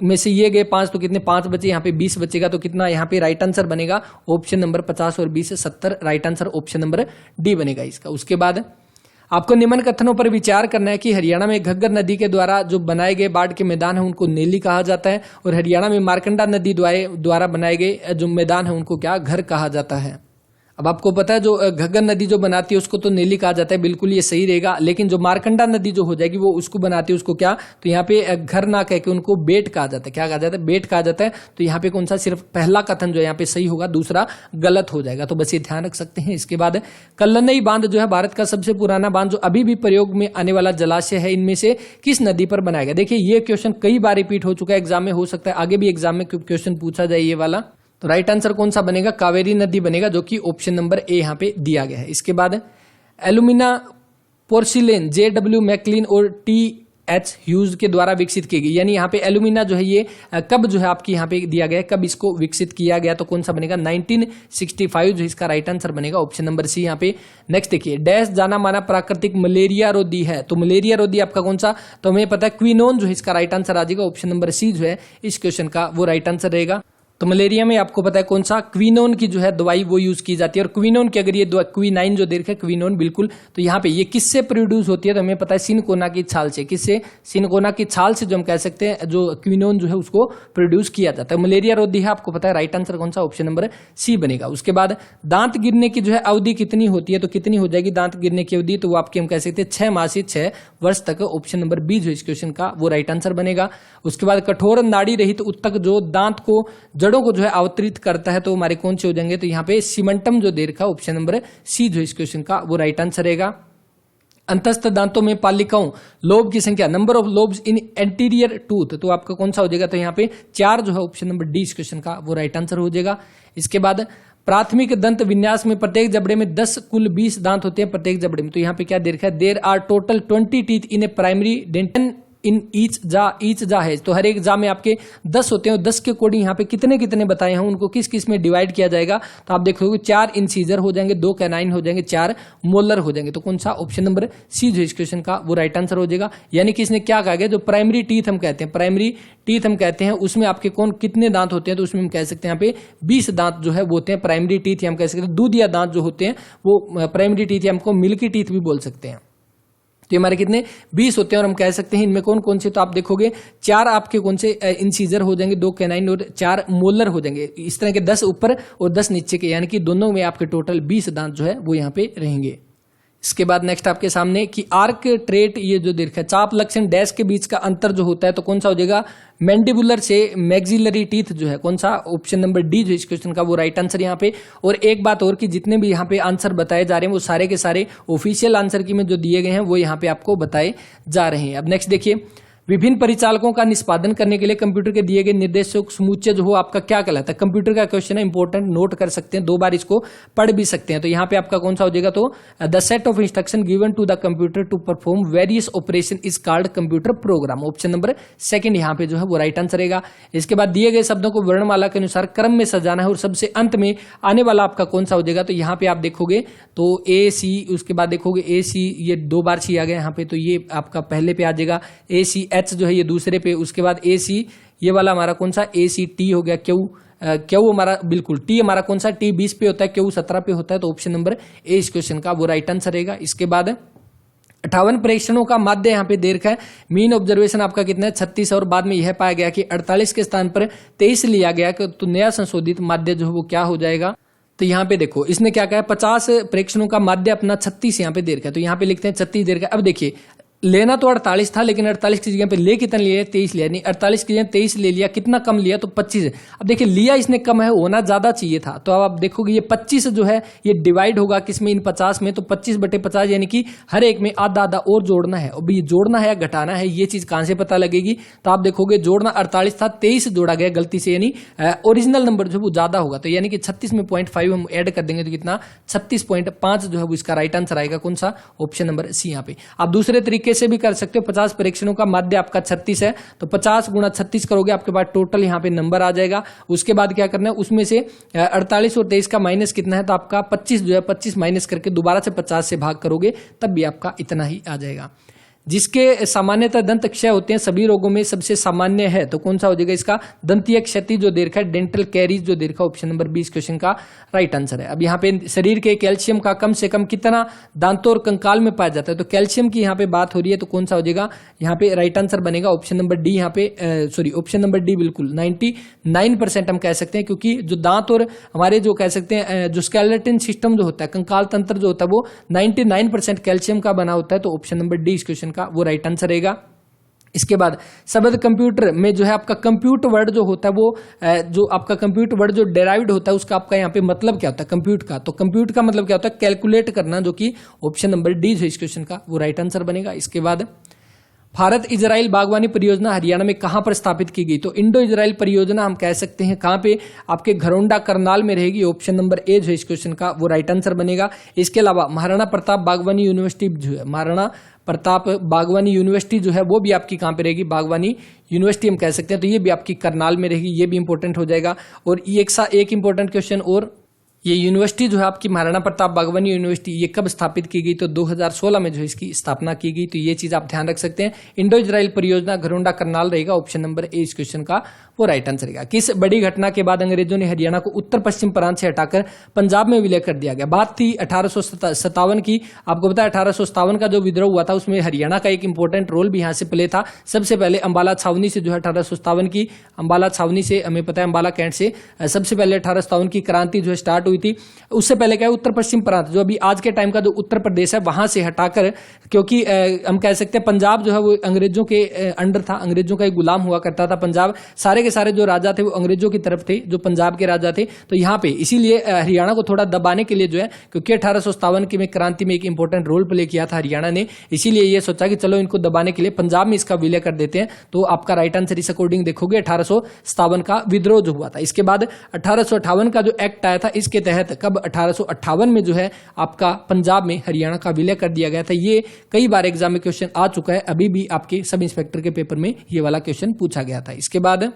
में से ये गए 5, तो कितने 5 बचे, यहाँ पे 20 बचेगा, तो कितना यहाँ पे राइट आंसर बनेगा ऑप्शन नंबर 50 और 20 70, right answer option number D बनेगा इसका। उसके बाद आपको निम्न कथनों पर विचार करना है कि हरियाणा में घग्गर नदी के द्वारा जो बनाए गए बाढ़ के मैदान है उनको नेली कहा जाता है, और हरियाणा में मार्कंडा नदी द्वारा बनाए गए जो मैदान है उनको क्या, घर कहा जाता है। अब आपको पता है जो घग्गर नदी जो बनाती है उसको तो नेली कहा जाता है, बिल्कुल ये सही रहेगा। लेकिन जो मार्कंडा नदी जो हो जाएगी वो उसको बनाती है, उसको क्या, तो यहाँ पे घर ना कह के उनको बेट कहा जाता है। क्या कहा जाता है, बेट कहा जाता है। तो यहाँ पे कौन सा, सिर्फ पहला कथन जो है यहाँ पे सही होगा, दूसरा गलत हो जाएगा, तो बस ये ध्यान रख सकते हैं। इसके बाद कल्लनई बांध जो है भारत का सबसे पुराना बांध जो अभी भी प्रयोग में आने वाला जलाशय है, इनमें से किस नदी पर बनाया गया। देखिए ये क्वेश्चन कई बार रिपीट हो चुका है एग्जाम में, हो सकता है आगे भी एग्जाम में क्वेश्चन पूछा जाए ये वाला। तो राइट आंसर कौन सा बनेगा, कावेरी नदी बनेगा, जो कि ऑप्शन नंबर ए यहाँ पे दिया गया है। इसके बाद एल्यूमिना पोर्सिलेन JW मैकलिन और TH ह्यूज के द्वारा विकसित की गई, यानी यहाँ पे एल्यूमिना जो है ये कब जो है आपकी यहाँ पे दिया गया है, कब इसको विकसित किया गया, तो कौन सा बनेगा 1965 जो इसका राइट आंसर बनेगा ऑप्शन नंबर सी यहाँ पे। नेक्स्ट देखिए, डैश जाना माना प्राकृतिक मलेरिया रोधी है, तो मलेरिया रोधी आपका कौन सा, तो हमें पता है क्विनोन जो है इसका राइट आंसर आ जाएगा, ऑप्शन नंबर सी जो है इस क्वेश्चन का वो राइट आंसर रहेगा। तो मलेरिया में आपको पता है कौन सा, क्विनोन की जो है दवाई वो यूज की जाती है। और क्विनोन की अगर ये क्विनाइन जो दे रखा है क्विनोन, बिल्कुल, तो यहाँ पे ये किससे प्रोड्यूस होती है, तो हमें पता है सिनकोना की छाल से। किससे? सिनकोना की छाल से जो हम कह सकते हैं जो क्विनोन जो है उसको प्रोड्यूस किया जाता है। मलेरिया रोधी है, आपको पता है राइट आंसर कौन सा, ऑप्शन नंबर सी बनेगा। उसके बाद दांत गिरने की जो है अवधि कितनी होती है, तो कितनी हो जाएगी दांत गिरने की अवधि, तो वो आपकी हम कह सकते हैं 6 माह से 6 वर्ष तक, ऑप्शन नंबर बी जो इस क्वेश्चन का वो राइट आंसर बनेगा। उसके बाद कठोर नाड़ी रहित उत्तक जो दांत को जड़ों को जो है अवतरित करता है, तो हमारे कौन से हो जाएंगे, तो यहाँ पे सीमेंटम जो दे रखा है, ऑप्शन नंबर सी जो इस क्वेश्चन का वो राइट आंसर रहेगा। अंतस्थ दांतों में पालिकाओं लोब की संख्या, number of lobes in anterior tooth, तो आपका कौन सा हो जाएगा, तो यहाँ पे 4 जो है ऑप्शन नंबर डी इस क्वेश्चन का वो राइट आंसर हो जाएगा। इसके बाद प्राथमिक दंत विन्यास में प्रत्येक जबड़े में 10 कुल 20 दांत होते हैं प्रत्येक जबड़े में, तो यहाँ पे क्या दे रखा है, there are total 20 teeth in a primary dental in each jaw है, तो हर एक जा में आपके 10 होते हैं, और 10 के अकॉर्डिंग यहाँ पे कितने कितने बताए हैं, उनको किस किस में डिवाइड किया जाएगा, तो आप देखोगे 4 इंसीजर हो जाएंगे, 2 कैनाइन हो जाएंगे, 4 मोलर हो जाएंगे, तो कौन सा, ऑप्शन नंबर सी जो इस क्वेश्चन का वो राइट आंसर हो जाएगा। यानी कि इसने क्या कहा गया, जो प्राइमरी टीथ हम कहते हैं, प्राइमरी टीथ हम कहते हैं, उसमें आपके कौन कितने दांत होते हैं, तो उसमें हम कह सकते हैं यहाँ पे 20 दांत जो है वो होते हैं प्राइमरी टीथ, या हम कह सकते हैं दूधिया दांत जो होते हैं वो प्राइमरी टीथ, या हमको मिल्की टीथ भी बोल सकते हैं। तो हमारे कितने 20 होते हैं, और हम कह सकते हैं इनमें कौन कौन से, तो आप देखोगे 4 आपके कौन से इंसीजर हो जाएंगे, 2 कैनाइन और 4 मोलर हो जाएंगे, इस तरह के 10 ऊपर और 10 नीचे के, यानी कि दोनों में आपके टोटल 20 दांत जो है वो यहाँ पे रहेंगे। इसके बाद नेक्स्ट आपके सामने कि आर्क ट्रेट, ये जो देखा है चाप लक्षण डैश के बीच का अंतर जो होता है, तो कौन सा हो जाएगा, मैंडिबुलर से मैक्सिलरी टीथ जो है, कौन सा, ऑप्शन नंबर डी जो इस क्वेश्चन का वो राइट आंसर यहाँ पे। और एक बात और कि जितने भी यहाँ पे आंसर बताए जा रहे हैं वो सारे के सारे ऑफिशियल आंसर की में जो दिए गए हैं वो यहाँ पे आपको बताए जा रहे हैं। अब नेक्स्ट देखिए, विभिन्न परिचालकों का निष्पादन करने के लिए कंप्यूटर के दिए गए निर्देशों समुच्चय जो हो आपका क्या कहलाता है। कंप्यूटर का क्वेश्चन है, इंपॉर्टेंट, नोट कर सकते हैं, 2 बार इसको पढ़ भी सकते हैं। तो यहाँ पे आपका कौन सा हो जाएगा, तो the set of instruction given to the computer to perform various operation is called computer program, option number second यहाँ पे जो है वो राइट आंसर रहेगा। इसके बाद दिए गए शब्दों को वर्णमाला के अनुसार क्रम में सजाना है, और सबसे अंत में आने वाला आपका कौन सा हो जाएगा, तो यहाँ पे आप देखोगे तो ए सी, उसके बाद देखोगे ए सी, ये 2 बार सी आ गया यहाँ पे, तो ये आपका पहले पे आ जाएगा, ए सी एच जो है ये दूसरे पे, उसके बाद ए सी ये वाला हमारा कौन सा, ए सी टी हो गया, क्यू हमारा बिल्कुल, टी हमारा कौन सा, टी 20 पे होता है, क्यू 17 पे होता है, तो ऑप्शन नंबर ए इस क्वेश्चन का वो राइट आंसर रहेगा। इसके बाद 58 परीक्षणों का माध्य यहाँ पे दे रखा है, मीन ऑब्जर्वेशन आपका कितना है 36, और बाद में यह पाया गया कि 48 के स्थान पर 23 लिया गया, तो नया संशोधित माध्य जो है वो क्या हो जाएगा, तो यहाँ पे देखो इसने क्या कहा है, 50 परीक्षणों का माध्य अपना 36 यहाँ पे दे रखा है, तो यहाँ पे लिखते हैं 36 दे रखा है। अब देखिए लेना तो 48 था, लेकिन 48 की जगह पे ले कितना लिया, 23 लिया, नहीं 48 की जगह 23 ले लिया, कितना कम लिया, तो 25। अब देखिए लिया इसने कम है, होना ज्यादा चाहिए था, तो अब आप देखोगे ये 25 जो है ये डिवाइड होगा किसमें, इन 50 में, तो 25/50, यानी कि हर एक में आधा आधा और जोड़ना है। अब ये जोड़ना है या घटाना है, ये चीज कहां से पता लगेगी, तो आप देखोगे जोड़ना 48 था, 23 जोड़ा गया गलती से, यानी ओरिजिनल नंबर जो वो ज्यादा होगा, तो यानी कि 36 में 0.5 हम ऐड कर देंगे, तो कितना 36.5 जो है वो इसका राइट आंसर आएगा, कौन सा, ऑप्शन नंबर सी। यहाँ पे आप दूसरे तरीके से भी कर सकते हो, 50 परीक्षणों का माध्य आपका 36 है, तो 50 गुणा 36 करोगे, आपके पास टोटल यहाँ पे नंबर आ जाएगा। उसके बाद क्या करना है, उसमें से 48 और 23 का माइनस कितना है, तो आपका 25 जो है 25 माइनस करके दोबारा से 50 से भाग करोगे, तब भी आपका इतना ही आ जाएगा। जिसके सामान्यतः दंत क्षय होते हैं सभी रोगों में सबसे सामान्य है, तो कौन सा हो जाएगा इसका, दंतीय क्षति जो दे रखा है, डेंटल कैरीज जो दे रखा है, ऑप्शन नंबर 20 क्वेश्चन का राइट आंसर है। अब यहाँ पे शरीर के कैल्शियम का कम से कम कितना दांतों और कंकाल में पाया जाता है, तो कैल्शियम की यहाँ पे बात हो रही है, तो कौन सा हो जाएगा, यहाँ पे राइट आंसर बनेगा ऑप्शन नंबर डी, यहाँ पे सॉरी ऑप्शन नंबर डी बिल्कुल 99% हम कह सकते हैं, क्योंकि जो दांत और हमारे जो कह सकते हैं जो स्केलेटन सिस्टम जो होता है, कंकाल तंत्र जो होता है वो 99% कैल्शियम का बना होता है, तो ऑप्शन नंबर डी इस क्वेश्चन का वो राइट आंसर रहेगा। इसके बाद शब्द कंप्यूटर में जो है आपका कंप्यूट वर्ड जो होता है वो जो आपका कंप्यूट वर्ड जो डेराइव्ड होता है उसका आपका यहाँ पे मतलब क्या होता है कंप्यूट का, तो कंप्यूट का मतलब क्या होता है कैलकुलेट करना, जो कि ऑप्शन नंबर डी है इस क्वेश्चन का वो राइट आंसर बनेगा। इसके बाद भारत इजराइल बागवानी परियोजना हरियाणा में कहां पर स्थापित की गई, तो इंडो इजराइल परियोजना हम कह सकते हैं कहां पे, आपके घरौंडा करनाल में रहेगी, ऑप्शन नंबर ए जो है इस क्वेश्चन का वो राइट आंसर बनेगा। इसके अलावा महाराणा प्रताप बागवानी यूनिवर्सिटी जो है, महाराणा प्रताप बागवानी यूनिवर्सिटी जो है वो भी आपकी कहां पे रहेगी, बागवानी यूनिवर्सिटी हम कह सकते हैं, तो ये भी आपकी करनाल में रहेगी, ये भी इंपॉर्टेंट हो जाएगा। और एक इंपॉर्टेंट क्वेश्चन और ये यूनिवर्सिटी जो है आपकी महाराणा प्रताप बागवानी यूनिवर्सिटी, ये कब स्थापित की गई? तो 2016 में जो है इसकी स्थापना की गई। तो ये चीज आप ध्यान रख सकते हैं। इंडो इजराइल परियोजना घरोंडा करनाल रहेगा, ऑप्शन नंबर ए इस क्वेश्चन का वो राइट आंसर रहेगा। किस बड़ी घटना के बाद अंग्रेजों ने हरियाणा को उत्तर पश्चिम प्रांत से हटाकर पंजाब में विलय कर दिया गया? बात थी 1857 की। आपको पता है 1857 का जो विद्रोह हुआ था उसमें हरियाणा का एक इंपॉर्टेंट रोल भी यहाँ से प्ले था। सबसे पहले अंबाला छावनी से जो है 1857 की अंबाला छावनी से, हमें पता है अंबाला कैंट से सबसे पहले 1857 की क्रांति जो है स्टार्ट हुई थी। उससे पहले क्या है, उत्तर पश्चिम प्रांत जो अभी आज के टाइम का जो उत्तर प्रदेश है वहां से हटाकर, क्योंकि हम कह सकते हैं पंजाब जो है वो अंग्रेजों के अंडर था, अंग्रेजों का एक गुलाम हुआ करता था पंजाब। सारे के सारे जो राजा थे वो अंग्रेजों की तरफ थे, जो पंजाब के राजा थे। तो यहाँ पे इसीलिए हरियाणा को थोड़ा दबाने के लिए जो है, क्योंकि 1857 की में क्रांति में एक इंपॉर्टेंट रोल प्ले किया था हरियाणा ने, इसीलिए ये सोचा कि चलो इनको दबाने के लिए पंजाब में इसका विलय कर देते हैं। तो आपका राइट आंसर इस अकॉर्डिंग देखोगे 1857 का विद्रोह जो हुआ था। इसके बाद 1858 का जो एक्ट आया था, इसके तहत कब 1858 में जो है आपका पंजाब में हरियाणा का विलय कर दिया गया था। ये कई बार एग्जाम में क्वेश्चन आ चुका है, अभी भी आपके सब इंस्पेक्टर के पेपर में ये वाला क्वेश्चन पूछा गया था। इसके बाद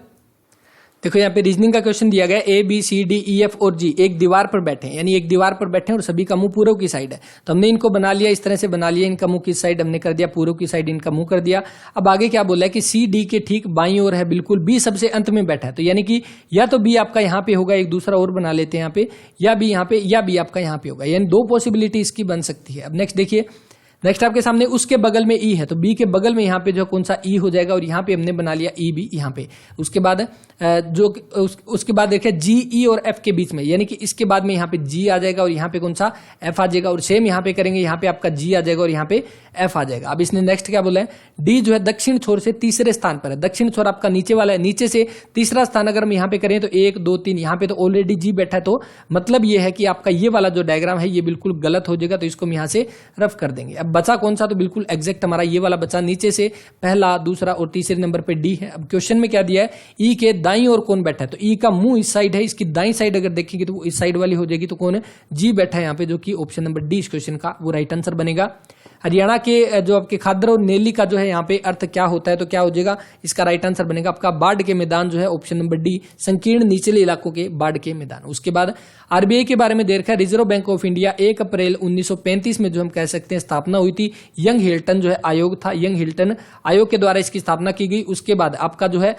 देखो यहाँ पे रीजनिंग का क्वेश्चन दिया गया, A B C D E F और जी एक दीवार पर बैठे हैं, यानी एक दीवार पर बैठे हैं और सभी का मुंह पूर्व की साइड है। तो हमने इनको बना लिया, इस तरह से बना लिया, इनका मुंह किस साइड हमने कर दिया, पूर्व की साइड इनका मुंह कर दिया। अब आगे क्या बोला है कि सी डी के ठीक बाईं ओर है बिल्कुल, बी सबसे अंत में बैठा है। तो यानी कि या तो बी आपका यहाँ पे होगा, एक दूसरा और बना लेते हैं यहाँ पे, या बी यहाँ पे, या बी आपका यहाँ पे होगा, यानी दो पॉसिबिलिटी इसकी बन सकती है। अब नेक्स्ट देखिए, नेक्स्ट आपके सामने उसके बगल में ई है, तो बी के बगल में यहाँ पे जो कौन सा ई हो जाएगा, और यहाँ पे हमने बना लिया ई बी यहाँ पे। उसके बाद उसके बाद देखिए जी ई और एफ के बीच में, यानी कि इसके बाद में यहाँ पे जी आ जाएगा और यहाँ पे कौन सा एफ आ जाएगा, और सेम यहाँ पे करेंगे, यहाँ पे आपका जी आ जाएगा और यहाँ पे एफ आ जाएगा। अब इसने नेक्स्ट क्या बोला है, डी जो है दक्षिण छोर से तीसरे स्थान पर है। दक्षिण छोर आपका नीचे वाला है, नीचे से तीसरा स्थान अगर हम यहाँ पे करें तो 1 2 3, यहाँ पे तो ऑलरेडी जी बैठा है, तो मतलब ये है कि आपका ये वाला जो डायग्राम है ये बिल्कुल गलत हो जाएगा, तो इसको हम यहाँ से रफ कर देंगे। अब बचा कौन सा, तो बिल्कुल एग्जैक्ट हमारा ये वाला बचा, नीचे से पहला दूसरा और तीसरे नंबर पे डी है। अब क्वेश्चन में क्या दिया है, ई के दाईं ओर कौन बैठा है, तो ई का मुंह इस साइड है, इसकी दाईं साइड अगर देखेंगे तो वो इस साइड वाली हो जाएगी, तो कौन है, जी बैठा है यहाँ पे, जो कि ऑप्शन नंबर डी इस क्वेश्चन का वो राइट आंसर बनेगा। हरियाणा के जो आपके खादर और नेली का जो है यहाँ पे अर्थ क्या होता है, तो क्या हो जाएगा, इसका राइट आंसर बनेगा आपका बाढ़ के मैदान जो है, ऑप्शन नंबर डी, संकीर्ण निचले इलाकों के बाढ़ के मैदान। उसके बाद आरबीआई के बारे में देखा, रिजर्व बैंक ऑफ इंडिया 1 अप्रैल 1935 में जो हम कह सकते हैं स्थापना हुई थी। यंग हिल्टन जो है आयोग था, यंग हिल्टन आयोग के द्वारा इसकी स्थापना की गई। उसके बाद आपका जो है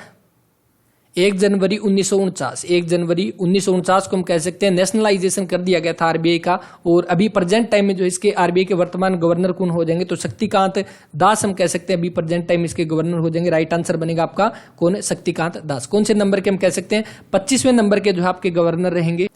1 जनवरी 1949 को हम कह सकते हैं नेशनलाइजेशन कर दिया गया था आरबीआई का। और अभी प्रेजेंट टाइम में जो इसके आरबीआई के वर्तमान गवर्नर कौन हो जाएंगे, तो शक्तिकांत दास हम कह सकते हैं अभी प्रेजेंट टाइम इसके गवर्नर हो जाएंगे। राइट आंसर बनेगा आपका कौन है, शक्तिकांत दास। कौन से नंबर के हम कह सकते हैं, 25वें नंबर के जो है आपके गवर्नर रहेंगे।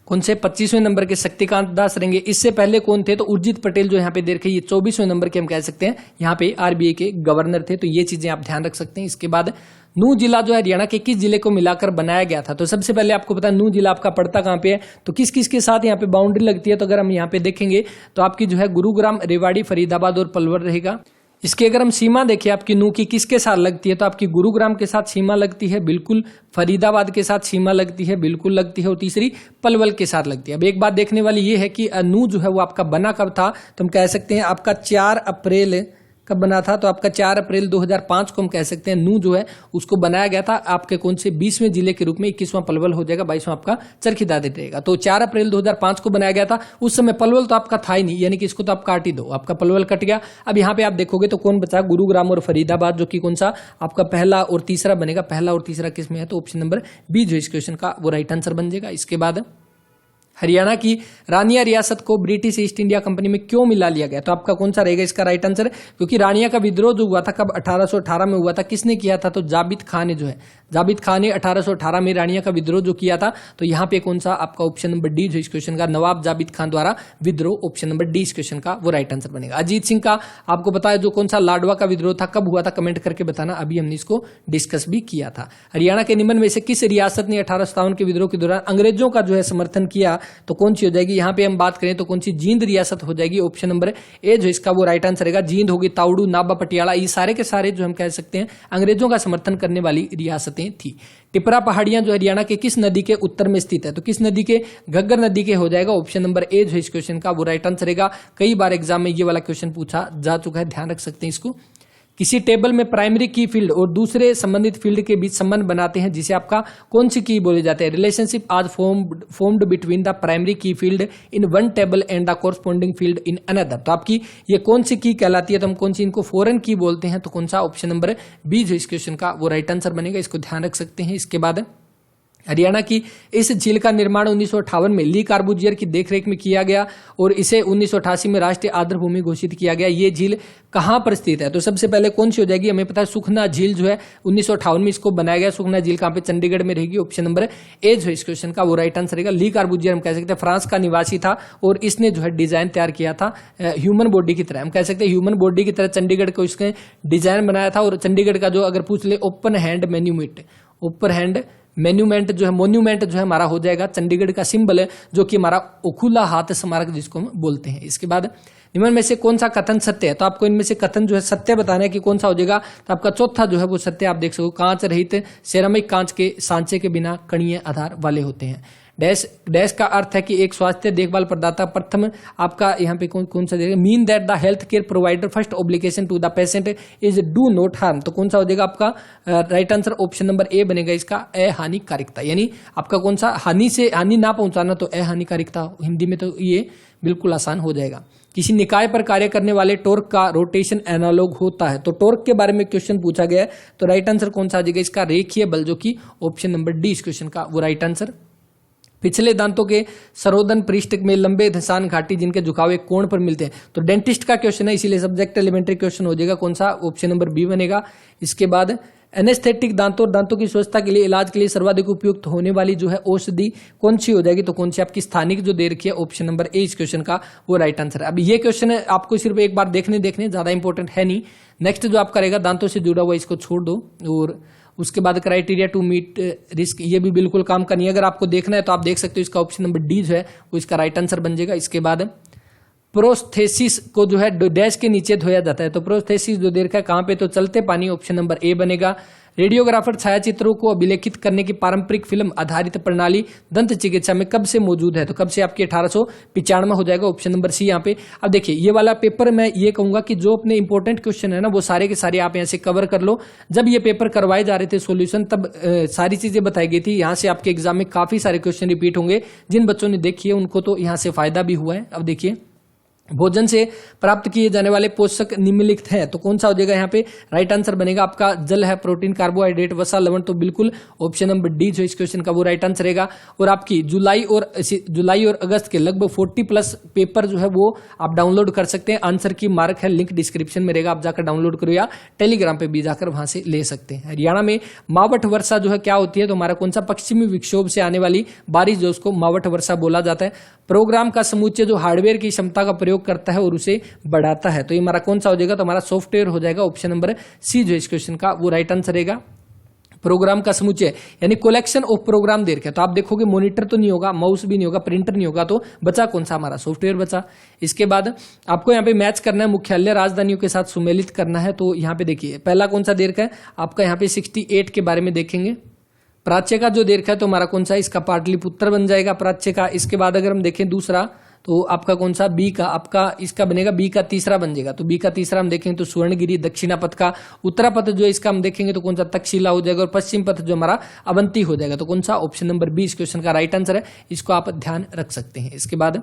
कौन से 25वें नंबर के शक्तिकांत दास रहेंगे। इससे पहले कौन थे, तो उर्जित पटेल जो यहाँ पे देखे, ये 24वें नंबर के हम कह सकते हैं यहाँ पे आरबीआई के गवर्नर थे। तो ये चीजें आप ध्यान रख सकते हैं। इसके बाद नूह जिला जो है हरियाणा के किस जिले को मिलाकर बनाया गया था, तो सबसे पहले आपको पता है नूह जिला आपका पड़ता कहाँ पे है, तो किस किस के साथ यहाँ पे बाउंड्री लगती है, तो अगर हम यहाँ पे देखेंगे तो आपकी जो है गुरुग्राम, रेवाड़ी, फरीदाबाद और पलवल रहेगा। इसकी अगर हम सीमा देखें आपकी नूह की किसके साथ लगती है, तो आपकी गुरुग्राम के साथ सीमा लगती है बिल्कुल, फरीदाबाद के साथ सीमा लगती है बिल्कुल लगती है, और तीसरी पलवल के साथ लगती है। अब एक बात देखने वाली ये है कि नूह जो है वो आपका बना कब था, तो हम कह सकते हैं आपका 4 अप्रैल कब बना था, तो आपका 4 अप्रैल 2005 को हम कह सकते हैं नूह जो है उसको बनाया गया था आपके कौन से 20वें जिले के रूप में। 21वां पलवल हो जाएगा, 22वां आपका चरखी दादरी रहेगा। तो 4 अप्रैल 2005 को बनाया गया था। उस समय पलवल तो आपका था ही नहीं, यानी कि इसको तो आप काट ही दो, आपका पलवल कट गया। अब यहाँ पे आप देखोगे तो कौन बचा, गुरुग्राम और फरीदाबाद, जो कि कौन सा आपका पहला और तीसरा बनेगा। पहला और तीसरा किस में है, तो ऑप्शन नंबर बी जो इस क्वेश्चन का वो राइट आंसर बन जाएगा। इसके बाद हरियाणा की रानिया रियासत को ब्रिटिश ईस्ट इंडिया कंपनी में क्यों मिला लिया गया, तो आपका कौन सा रहेगा इसका राइट आंसर, क्योंकि रानिया का विद्रोह जो हुआ था कब 1818 में हुआ था, किसने किया था, तो जाबित खान ने जो है, जाबित खान ने 1818 में रानिया का विद्रोह जो किया था। तो यहाँ पे कौन सा आपका ऑप्शन नंबर डी जो इस क्वेश्चन का, नवाब जाबित खान द्वारा विद्रोह, ऑप्शन नंबर डी इस क्वेश्चन का वो राइट आंसर बनेगा। अजीत सिंह का आपको पता है जो कौन सा लाडवा का विद्रोह था, कब हुआ था, कमेंट करके बताना, अभी हमने इसको डिस्कस भी किया था। हरियाणा के निम्न में से किस रियासत ने 1857 के विद्रोह के दौरान अंग्रेजों का जो है समर्थन किया, तो कौन सी हो जाएगी, यहाँ पे हम बात करें तो कौन सी, जींद रियासत हो जाएगी, ऑप्शन नंबर ए जो इसका वो राइट आंसर रहेगा। जींद होगी, ताउडू, नाबा, पटियाला, ये सारे के सारे जो हम कह सकते हैं अंग्रेजों का समर्थन करने वाली रियासतें थी। टिपरा पहाड़ियां जो हरियाणा के किस नदी के उत्तर में स्थित है, तो किस नदी के, घग्गर नदी के हो जाएगा, ऑप्शन नंबर ए जो इस क्वेश्चन का वो राइट आंसर रहेगा। कई बार एग्जाम में ये वाला क्वेश्चन पूछा जा चुका है, ध्यान रख सकते हैं इसको। किसी टेबल में प्राइमरी की फील्ड और दूसरे संबंधित फील्ड के बीच संबंध बनाते हैं जिसे आपका कौन सी की बोले जाते हैं? रिलेशनशिप आज फॉर्म्ड बिटवीन द प्राइमरी की field in one table and the corresponding field in another. तो आपकी ये कौन सी की कहलाती है? तो हम कौन सी इनको फॉरेन की बोलते हैं। तो कौन सा ऑप्शन नंबर बी जो इस क्वेश्चन का वो राइट आंसर बनेगा, इसको ध्यान रख सकते हैं। इसके बाद हरियाणा की इस झील का निर्माण 1958 में ली कार्बूजियर की देखरेख में किया गया और इसे 1988 में राष्ट्रीय आर्द्र भूमि घोषित किया गया। ये झील कहां पर स्थित है? तो सबसे पहले कौन सी हो जाएगी? हमें पता है सुखना झील जो है 1958 में इसको बनाया गया। सुखना झील कहां पे? चंडीगढ़ में रहेगी। ऑप्शन नंबर ए जो है इस क्वेश्चन का वो राइट आंसर रहेगा। ली कार्बूजियर हम कह सकते हैं फ्रांस का निवासी था और इसने जो है डिजाइन तैयार किया था ह्यूमन बॉडी की तरह। हम कह सकते हैं ह्यूमन बॉडी की तरह चंडीगढ़ को इसने डिजाइन बनाया था। और चंडीगढ़ का जो अगर पूछ ले ओपन हैंड मोन्यूमेंट जो है हमारा हो जाएगा चंडीगढ़ का सिंबल है, जो कि हमारा खुला हाथ स्मारक जिसको हम बोलते हैं। इसके बाद निम्न में से कौन सा कथन सत्य है? तो आपको इनमें से कथन जो है सत्य बताना है कि कौन सा हो जाएगा। तो आपका चौथा जो है वो सत्य आप देख सको, कांच रहित सेरामिक कांच के सांचे के बिना कणीय आधार वाले होते हैं। डैश का अर्थ है कि एक स्वास्थ्य देखभाल प्रदाता प्रथम आपका यहाँ पे कौन सा देगा? Mean that the health care provider first obligation to the patient is do not harm. तो कौन सा हो जाएगा आपका right answer? Option number A बनेगा इसका, अहानिकारिकता। यानी आपका कौन सा? हानि ना पहुंचाना, तो अहानिकारिकता हिंदी में तो ये बिल्कुल आसान हो जाएगा। किसी निकाय पर कार्य करने वाले टॉर्क का रोटेशन एनालॉग होता है। तो टॉर्क के बारे में क्वेश्चन पूछा गया है, तो राइट आंसर कौन सा आ जाएगा इसका? रेखीय बल, जो कि ऑप्शन नंबर डी इस क्वेश्चन का वो राइट आंसर। पिछले दांतों के सरोदन पृष्ठ में लंबे धसान घाटी जिनके झुकाव एक कोण पर मिलते हैं। तो डेंटिस्ट का क्वेश्चन है, इसीलिए सब्जेक्ट एलिमेंट्री क्वेश्चन हो जाएगा। कौन सा? ऑप्शन नंबर बी बनेगा। इसके बाद एनेस्थेटिक दांतों की स्वच्छता के लिए इलाज के लिए सर्वाधिक उपयुक्त होने वाली जो है औषधि कौन सी हो जाएगी? तो कौन सी आपकी स्थानिक जो दे रखी है, ऑप्शन नंबर ए इस क्वेश्चन का वो राइट आंसर है। अब ये क्वेश्चन है आपको सिर्फ एक बार देखने ज्यादा इंपॉर्टेंट है नहीं। नेक्स्ट जो आपका रहेगा दांतों से जुड़ा हुआ, इसको छोड़ दो। और उसके बाद क्राइटेरिया टू मीट रिस्क, ये भी बिल्कुल काम का नहीं है। अगर आपको देखना है तो आप देख सकते हो, इसका ऑप्शन नंबर डी जो है वो इसका राइट आंसर बन जाएगा। इसके बाद प्रोस्थेसिस को जो है डैश के नीचे धोया जाता है। तो प्रोस्थेसिस जो दे रखा है कहां पे? तो चलते पानी, ऑप्शन नंबर ए बनेगा। रेडियोग्राफर छायाचित्रों को अभिलेखित करने की पारंपरिक फिल्म आधारित प्रणाली दंत चिकित्सा में कब से मौजूद है? तो कब से? आपकी 1895 हो जाएगा, ऑप्शन नंबर सी यहाँ पे। अब देखिए ये वाला पेपर मैं ये कहूंगा कि जो अपने इंपॉर्टेंट क्वेश्चन है ना वो सारे के सारे आप यहाँ से कवर कर लो। जब ये पेपर करवाए जा रहे थे सॉल्यूशन, तब सारी चीजें बताई गई थी। यहाँ से आपके एग्जाम में काफी सारे क्वेश्चन रिपीट होंगे। जिन बच्चों ने देखी है उनको तो यहाँ से फायदा भी हुआ है। अब देखिए भोजन से प्राप्त किए जाने वाले पोषक निम्नलिखित हैं। तो कौन सा हो जाएगा यहाँ पे? राइट आंसर बनेगा आपका जल है, प्रोटीन, कार्बोहाइड्रेट, वसा, लवण। तो बिल्कुल ऑप्शन नंबर डी जो इस क्वेश्चन का वो राइट आंसर रहेगा। और आपकी जुलाई और अगस्त के लगभग 40+ पेपर जो है वो आप डाउनलोड कर सकते हैं। आंसर की मार्क है, लिंक डिस्क्रिप्शन में रहेगा, आप जाकर डाउनलोड करो या टेलीग्राम पे भी जाकर वहां से ले सकते हैं। हरियाणा में मावठ वर्षा जो है क्या होती है? तो हमारा कौन सा? पश्चिमी विक्षोभ से आने वाली बारिश जो उसको मावठ वर्षा बोला जाता है। प्रोग्राम का समुच्चय जो हार्डवेयर की क्षमता का प्रयोग करता है और उसे बढ़ाता है। तो ये हमारा कौन सा हो जाएगा? तो हमारा सॉफ्टवेयर हो जाएगा, ऑप्शन नंबर सी जो इस क्वेश्चन का वो राइट आंसर रहेगा। प्रोग्राम का समुच्चय यानी कलेक्शन ऑफ प्रोग्राम दे रखे, तो आप देखोगे मॉनिटर तो नहीं होगा, माउस भी नहीं होगा, प्रिंटर नहीं होगा, तो बचा कौन सा? हमारा सॉफ्टवेयर बचा। इसके बाद आपको यहाँ पे मैच करना है, मुख्यालय राजधानियों के साथ सुमेलित करना है। तो यहाँ पे देखिए पहला कौन सा दे रखा है आपका? यहाँ पे 68 के बारे में देखेंगे। प्राच्य का जो दे रखा है तो हमारा कौन सा? इसका पाटलिपुत्र बन जाएगा प्राच्य का। इसके बाद अगर हम देखें दूसरा, तो आपका कौन सा? बी का आपका इसका बनेगा, बी का तीसरा बन जाएगा। तो बी का तीसरा हम देखेंगे तो सुवर्णगिरी दक्षिणा पथ का। उत्तरा पथ जो इसका हम देखेंगे तो कौन सा? तक्षशिला हो जाएगा। और पश्चिम पथ जो हमारा अवंती हो जाएगा। तो कौन सा? ऑप्शन नंबर बी इस क्वेश्चन का राइट आंसर है, इसको आप ध्यान रख सकते हैं। इसके बाद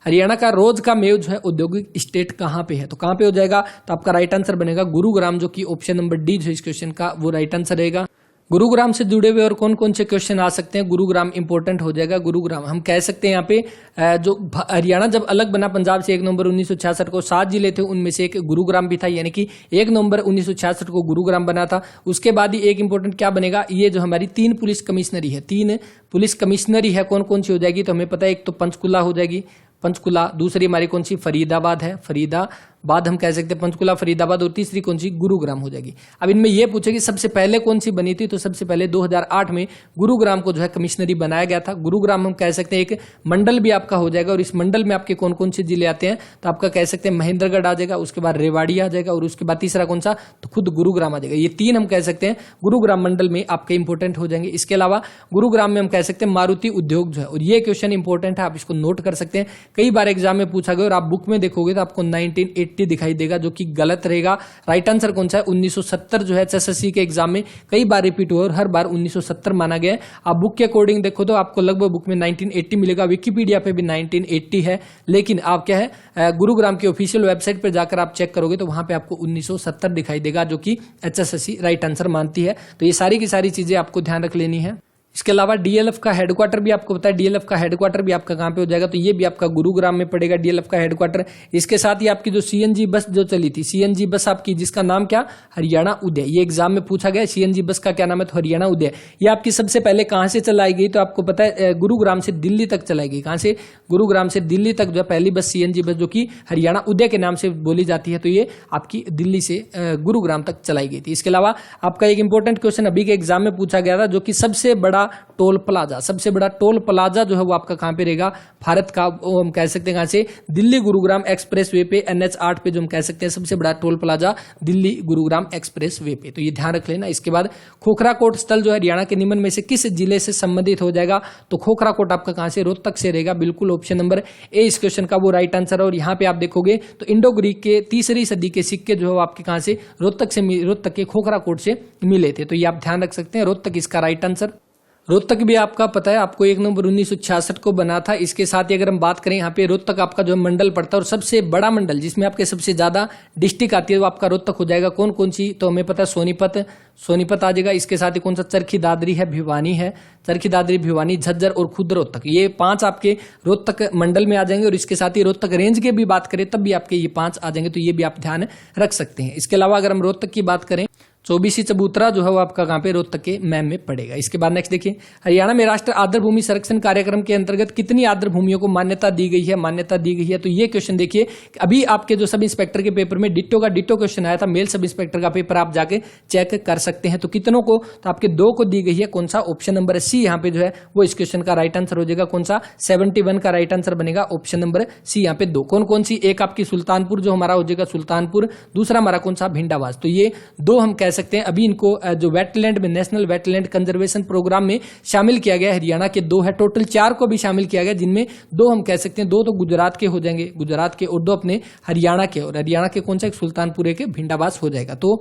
हरियाणा का रोज का मेव जो है औद्योगिक स्टेट कहां पे है? तो कहां पे हो जाएगा? तो आपका राइट आंसर बनेगा गुरुग्राम, जो कि ऑप्शन नंबर डी जो इस क्वेश्चन का वो राइट आंसर रहेगा। गुरुग्राम से जुड़े हुए और कौन कौन से क्वेश्चन आ सकते हैं? गुरुग्राम इंपॉर्टेंट हो जाएगा। गुरुग्राम हम कह सकते हैं यहाँ पे जो हरियाणा जब अलग बना पंजाब से 1 नवंबर 1966 को, 7 जिले थे, उनमें से एक गुरुग्राम भी था, यानी कि 1 नवंबर 1966 को गुरुग्राम बना था। उसके बाद ही एक इंपॉर्टेंट क्या बनेगा? ये जो हमारी 3 पुलिस कमिश्नरी है, 3 पुलिस कमिश्नरी है, कौन कौन सी हो जाएगी? तो हमें पता है एक तो पंचकुला हो जाएगी, पंचकुला। दूसरी हमारी कौन सी? फरीदाबाद है, फरीदाबाद हम कह सकते हैं, पंचकुला, फरीदाबाद। और तीसरी कौन सी? गुरुग्राम हो जाएगी। अब इनमें यह पूछेगी सबसे पहले कौन सी बनी थी? तो सबसे पहले 2008 में गुरुग्राम को जो है कमिश्नरी बनाया गया था। गुरुग्राम हम कह सकते हैं एक मंडल भी आपका हो जाएगा। और इस मंडल में आपके कौन कौन से जिले आते हैं? तो आपका कह सकते हैं महेंद्रगढ़ आ जाएगा, उसके बाद रेवाड़ी आ जाएगा, और उसके बाद तीसरा कौन सा? तो खुद गुरुग्राम आ जाएगा। ये 3 हम कह सकते हैं गुरुग्राम मंडल में आपके इंपॉर्टेंट हो जाएंगे। इसके अलावा गुरुग्राम में हम कह सकते हैं मारुति उद्योग जो है, और ये क्वेश्चन इंपॉर्टेंट है, आप इसको नोट कर सकते हैं, कई बार एग्जाम में पूछा गया। और आप बुक में देखोगे तो आपको 1980 1980 दिखाई देगा, जो कि गलत रहेगा। राइट आंसर कौन सा है? 1970 जो है एचएसएससी के एग्जाम में कई बार रिपीट हुआ और हर बार 1970 माना गया है। आप बुक के अकॉर्डिंग देखो तो आपको लगभग बुक में 1980 मिलेगा, विकिपीडिया पे भी 1980 है, लेकिन आप क्या है गुरुग्राम की ऑफिशियल वेबसाइट पर जाकर आप चेक करोगे तो वहां पे आपको 1970 दिखाई देगा, जो कि एचएसएससी राइट आंसर मानती है। तो ये सारी की सारी चीजें आपको ध्यान रख लेनी है। इसके अलावा डीएलएफ का हेडक्वार्टर भी आपको पता है, डीएलएफ का हेडक्वार्टर भी आपका कहां पे हो जाएगा? तो ये भी आपका गुरुग्राम में पड़ेगा डीएलएफ का हेडक्वार्टर। इसके साथ ही आपकी जो सीएनजी बस जो चली थी, सीएनजी बस आपकी जिसका नाम क्या? हरियाणा उदय। ये एग्जाम में पूछा गया सीएनजी बस का क्या नाम है? तो हरियाणा उदय। ये आपकी सबसे पहले कहां से चलाई गई? तो आपको पता है गुरुग्राम से दिल्ली तक चलाई गई। कहां से? गुरुग्राम से दिल्ली तक जो पहली बस सीएनजी बस जो कि हरियाणा उदय के नाम से बोली जाती है, तो ये आपकी दिल्ली से गुरुग्राम तक चलाई गई थी। इसके अलावा आपका एक इंपॉर्टेंट क्वेश्चन अभी के एग्जाम में पूछा गया था, जो कि सबसे बड़ा टोल प्लाजा, सबसे बड़ा टोल प्लाजा जो है वो आपका कहां पे रहेगा? भारत का, वो हम कह सकते हैं कहां से? दिल्ली गुरुग्राम एक्सप्रेस वे पे, NH 8 पे जो हम कह सकते हैं सबसे बड़ा toll plaza Delhi Gurugram express way पे। तो ये ध्यान रख लेना। इसके बाद खोखराकोट स्थल जो है हरियाणा के निम्न में से किस जिले से संबंधित हो जाएगा? तो खोखराकोट आपका कहां से? रोहतक से रहेगा। बिल्कुल ऑप्शन नंबर ए इस क्वेश्चन का वो राइट आंसर है। और यहाँ पे आप देखोगे तो इंडो ग्रीक के 3री सदी के सिक्के जो है आपके कहां से? रोहतक के खोखराकोट से मिले थे। तो ये आप ध्यान रख सकते हैं, रोहतक इसका राइट आंसर। रोहतक भी आपका पता है, आपको 1 नवंबर 1966 को बना था। इसके साथ ही अगर हम बात करें यहाँ पे रोहतक आपका जो मंडल पड़ता है, और सबसे बड़ा मंडल जिसमें आपके सबसे ज्यादा डिस्ट्रिक्ट आती है वो आपका रोहतक हो जाएगा। कौन कौन सी? तो हमें पता है सोनीपत आ जाएगा। इसके साथ ही कौन सा? चरखी दादरी है, भिवानी है, चरखी दादरी, भिवानी, झज्जर और खुद रोहतक। ये 5 आपके रोहतक मंडल में आ जाएंगे। और इसके साथ ही रोहतक रेंज के भी बात करें तब भी आपके ये 5 आ जाएंगे। तो ये भी आप ध्यान रख सकते हैं। इसके अलावा अगर हम रोहतक की बात करें, 24 चबूतरा जो है वो आपका कहां पे? रोहतक के मैम में पड़ेगा। इसके बाद नेक्स्ट देखिए, हरियाणा में राष्ट्रीय आर्द्र भूमि संरक्षण कार्यक्रम के अंतर्गत कितनी आर्द्र भूमियों को मान्यता दी गई है? मान्यता दी गई है। तो ये क्वेश्चन देखिए, अभी आपके जो सब इंस्पेक्टर के पेपर में डिट्टो क्वेश्चन आया था, मेल सब इंस्पेक्टर का पेपर आप जाके चेक कर सकते हैं। तो कितनों को? तो आपके 2 को दी गई है। कौन सा? ऑप्शन नंबर सी यहाँ पे जो है वो इस क्वेश्चन का राइट आंसर हो जाएगा। कौन सा? 71 का राइट आंसर बनेगा ऑप्शन नंबर सी। यहाँ पे 2 कौन कौन सी? एक आपकी सुल्तानपुर जो हमारा हो जाएगा सुल्तानपुर, दूसरा हमारा कौन सा? भिंडावास। तो ये 2 हम कह सकते हैं अभी इनको जो वेटलैंड में नेशनल वेटलैंड कंजर्वेशन प्रोग्राम में शामिल किया गया। हरियाणा के 2 है, टोटल 4 को भी शामिल किया गया, जिनमें 2 हम कह सकते हैं, 2 तो गुजरात के हो जाएंगे, गुजरात के, और 2 अपने हरियाणा के। और हरियाणा के कौन सा? सुल्तानपुर के भिंडावास हो जाएगा। तो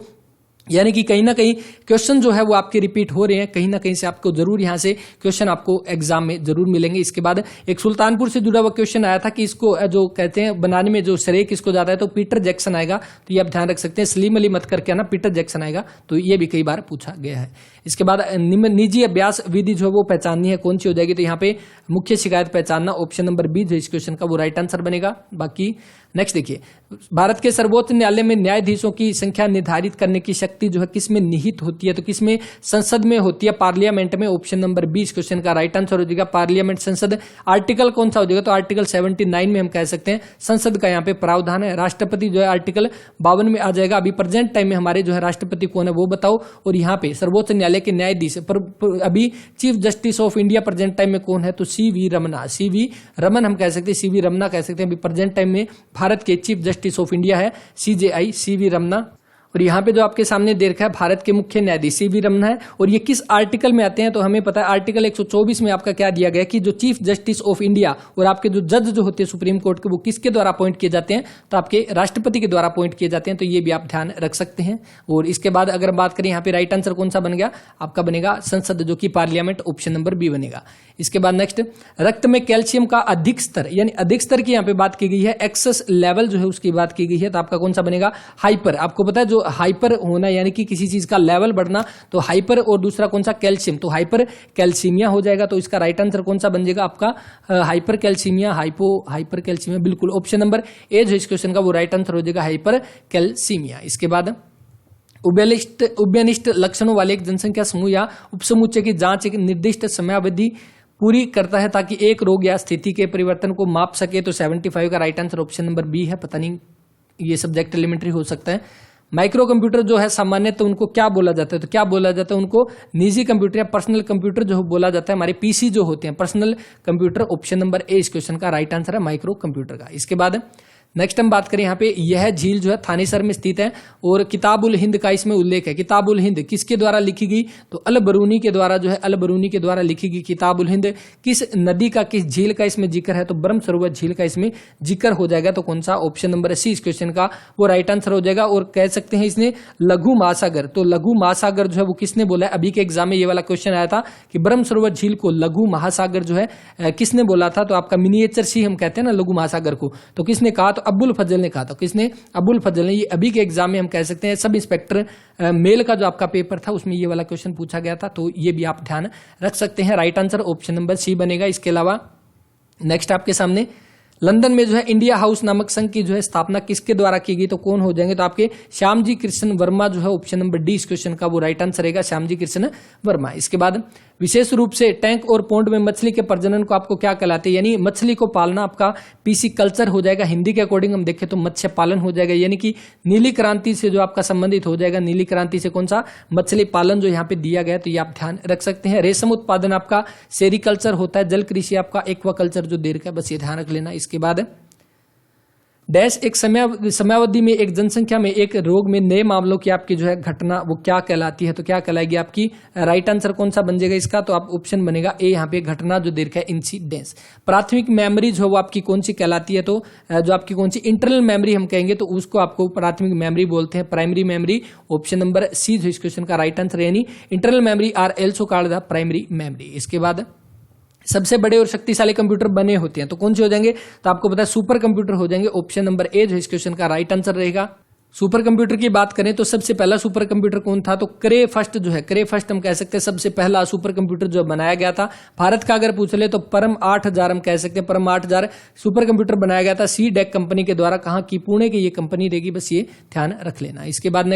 यानी कि कहीं ना कहीं क्वेश्चन जो है वो आपके रिपीट हो रहे हैं, कहीं ना कहीं से आपको जरूर यहां से क्वेश्चन आपको एग्जाम में जरूर मिलेंगे। इसके बाद एक सुल्तानपुर से जुड़ा हुआ क्वेश्चन आया था कि इसको जो कहते हैं बनाने में जो श्रेय किसको जाता है? तो पीटर जैक्सन आएगा। तो ये आप ध्यान रख सकते हैं, सलीम अली मत करके ना, पीटर जैक्सन आएगा। तो ये भी कई बार पूछा गया है। इसके बाद निजी अभ्यास विधि जो है वो पहचाननी है, कौन सी हो जाएगी? तो यहाँ पे मुख्य शिकायत पहचानना, ऑप्शन नंबर बी जो इस क्वेश्चन का वो राइट आंसर बनेगा। बाकी नेक्स्ट देखिए, भारत के सर्वोच्च न्यायालय में न्यायाधीशों की संख्या निर्धारित करने की शक्ति जो है किसमें निहित होती है? तो किसमें? संसद में होती है, पार्लियामेंट में। ऑप्शन नंबर 20 क्वेश्चन का राइट आंसर हो जाएगा पार्लियामेंट, संसद। आर्टिकल कौन सा हो जाएगा? तो आर्टिकल 79 में हम कह सकते हैं संसद का यहाँ पे प्रावधान है। राष्ट्रपति जो है आर्टिकल 52 में आ जाएगा। अभी प्रेजेंट टाइम में हमारे जो है राष्ट्रपति कौन है वो बताओ। और यहाँ पे सर्वोच्च न्यायालय के न्यायाधीश पर अभी chief justice of India present time में कौन है? तो CV रमना, CV रमन हम कह सकते हैं, CV रमना कह सकते हैं। अभी प्रेजेंट टाइम में भारत के चीफ जस्टिस ऑफ इंडिया है CJI CV रमना। और यहाँ पे जो आपके सामने दे रखा है भारत के मुख्य न्यायाधीश CV रमना है। और ये किस आर्टिकल में आते हैं? तो हमें पता है आर्टिकल 124 में आपका क्या दिया गया कि जो चीफ जस्टिस ऑफ इंडिया और आपके जो जज जो होते हैं सुप्रीम कोर्ट के, वो किसके द्वारा अपॉइंट किए जाते हैं? तो आपके राष्ट्रपति के द्वारा अपॉइंट किए जाते हैं। तो ये भी आप ध्यान रख सकते हैं। और इसके बाद अगर बात करें यहाँ पे राइट आंसर कौन सा बन गया? आपका बनेगा संसद, जो कि पार्लियामेंट, ऑप्शन नंबर बी बनेगा। इसके बाद नेक्स्ट, रक्त में कैल्शियम का अधिक स्तर, यानी अधिक स्तर की यहाँ पे बात की गई है, एक्सेस लेवल जो है उसकी बात की गई है। तो आपका कौन सा बनेगा? हाइपर। आपको पता है जो हाइपर होना यानी कि किसी चीज का लेवल बढ़ना, तो हाइपर, और दूसरा कौन सा? कैल्शियम। तो हाइपर कैल्सीमिया हो जाएगा। तो इसका राइट आंसर कौन सा बन जाएगा आपका? हाइपर कैल्सीमिया, हाइपर कैल्सीमिया, बिल्कुल ऑप्शन नंबर ए जो इस क्वेश्चन का वो राइट आंसर हो जाएगा हाइपर कैल्सीमिया। इसके बाद उभयनिष्ठ लक्षणों वाले एक जनसंख्या समूह या उपसमुच्चय की जांच एक निर्दिष्ट समयावधि पूरी करता है ताकि एक रोग या स्थिति के परिवर्तन को माप सके। तो 75 का right answer option number B है। पता नहीं ये सब्जेक्ट एलिमेंट्री हो सकता है। माइक्रो कंप्यूटर जो है सामान्य तो उनको क्या बोला जाता है? तो क्या बोला जाता है उनको? निजी कंप्यूटर या पर्सनल कंप्यूटर जो बोला जाता है। हमारे PC जो होते हैं पर्सनल कंप्यूटर, ऑप्शन नंबर ए इस क्वेश्चन का राइट आंसर है माइक्रो कंप्यूटर का। इसके बाद नेक्स्ट हम बात करें यहाँ पे, यह झील जो है थानेसर में स्थित है और किताब उल हिंद का इसमें उल्लेख है। किताब उल हिंद किसके द्वारा लिखी गई, तो अल बरूनी के द्वारा जो है, अल बरूनी के द्वारा लिखी गई किताब उल हिंद। किस नदी का, किस झील का इसमें जिक्र है, तो ब्रह्म सरोवर झील का इसमें जिक्र हो जाएगा। तो कौन सा, ऑप्शन नंबर सी इस क्वेश्चन का वो राइट आंसर हो जाएगा। और कह सकते हैं इसने लघु महासागर, तो लघु महासागर जो है वो किसने बोला है, अभी के एग्जाम में ये वाला क्वेश्चन आया था कि ब्रह्म सरोवर झील को लघु महासागर जो है किसने बोला था, तो आपका मिनिएचर सी हम कहते हैं ना लघु महासागर को, तो किसने कहा, तो अब्बुल फजल ने कहा। तो किसने, अब्बुल फजल ने। ये अभी के एग्जाम में हम कह सकते हैं सब इंस्पेक्टर मेल का जो आपका पेपर था उसमें ये वाला क्वेश्चन पूछा गया था, तो ये भी आप ध्यान रख सकते हैं। Right answer option number C बनेगा। इसके अलावा नेक्स्ट आपके सामने, लंदन में जो है इंडिया हाउस नामक संघ की जो है स्थापना किसके द्वारा की गई, तो कौन हो जाएंगे, तो आपके श्यामजी कृष्ण वर्मा जो है, ऑप्शन नंबर डी इस क्वेश्चन का वो राइट आंसर रहेगा, श्यामजी कृष्ण वर्मा। इसके बाद विशेष रूप से टैंक और पोंड में मछली के प्रजनन को आपको क्या कहलाते हैं, यानी मछली को पालना आपका पीसी कल्चर हो जाएगा। हिंदी के अकॉर्डिंग हम देखें तो मत्स्य पालन हो जाएगा, यानी कि नीली क्रांति से जो आपका संबंधित हो जाएगा। नीली क्रांति से कौन सा, मछली पालन जो यहाँ पे दिया गया, तो ये आप ध्यान रख सकते हैं। रेशम उत्पादन आपका सेरिकल्चर होता है, जल कृषि आपका एक्वाकल्चर जो दीर्घ है, बस ये ध्यान रख लेना। इसके बाद डैश एक समयावधि में एक जनसंख्या में एक रोग में नए मामलों की आपकी जो है घटना वो क्या कहलाती है, तो क्या कहलाएगी आपकी, राइट आंसर कौन सा बन जाएगा इसका, तो आप ऑप्शन बनेगा ए यहाँ पे घटना जो दीर्घ है इंसिडेंस। प्राथमिक मेमोरी जो वो आपकी कौन सी कहलाती है, तो जो आपकी कौन सी इंटरनल मेमोरी हम कहेंगे तो उसको आपको प्राथमिक मेमोरी बोलते हैं। Primary memory option number C जो इस क्वेश्चन का राइट आंसर, यानी internal memory are also called the primary memory. इसके बाद सबसे बड़े और शक्तिशाली कंप्यूटर बने होते हैं, तो कौन से हो जाएंगे, तो आपको पता है सुपर कंप्यूटर हो जाएंगे। ऑप्शन नंबर ए जो इस क्वेश्चन का राइट आंसर रहेगा। सुपर कंप्यूटर की बात करें तो सबसे पहला सुपर कंप्यूटर कौन था, तो क्रे फर्स्ट जो है, क्रे फर्स्ट हम कह सकते हैं सबसे पहला सुपर कंप्यूटर जो बनाया गया था। भारत का अगर पूछ ले तो परम 8000 हम कह सकते हैं, परम 8000 सुपर कंप्यूटर बनाया गया था सी डेक कंपनी के द्वारा। कहाँ की, पुणे की ये कंपनी रहेगी, बस ये ध्यान रख लेना। इसके बाद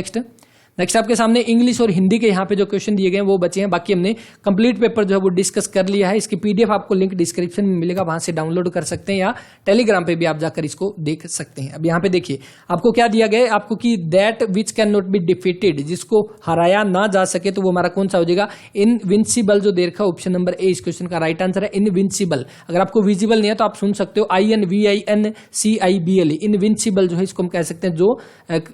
नेक्स्ट आपके सामने इंग्लिश और हिंदी के यहाँ पे जो क्वेश्चन दिए गए वो बचे हैं, बाकी हमने कंप्लीट पेपर जो है वो डिस्कस कर लिया है। इसकी पीडीएफ आपको लिंक डिस्क्रिप्शन में मिलेगा, वहां से डाउनलोड कर सकते हैं या टेलीग्राम पे भी आप जाकर इसको देख सकते हैं। अब यहाँ पे देखिए आपको क्या दिया गया है, आपको कि that which can not be defeated, जिसको हराया ना जा सके, तो वो हमारा कौन सा हो जाएगा, इनविंसिबल जो दे रखा है, ऑप्शन नंबर ए इस क्वेश्चन का राइट आंसर है, इनविंसिबल। अगर आपको विजिबल नहीं है तो आप सुन सकते हो INVINCIBL, इनविंसिबल जो है इसको हम कह सकते हैं जो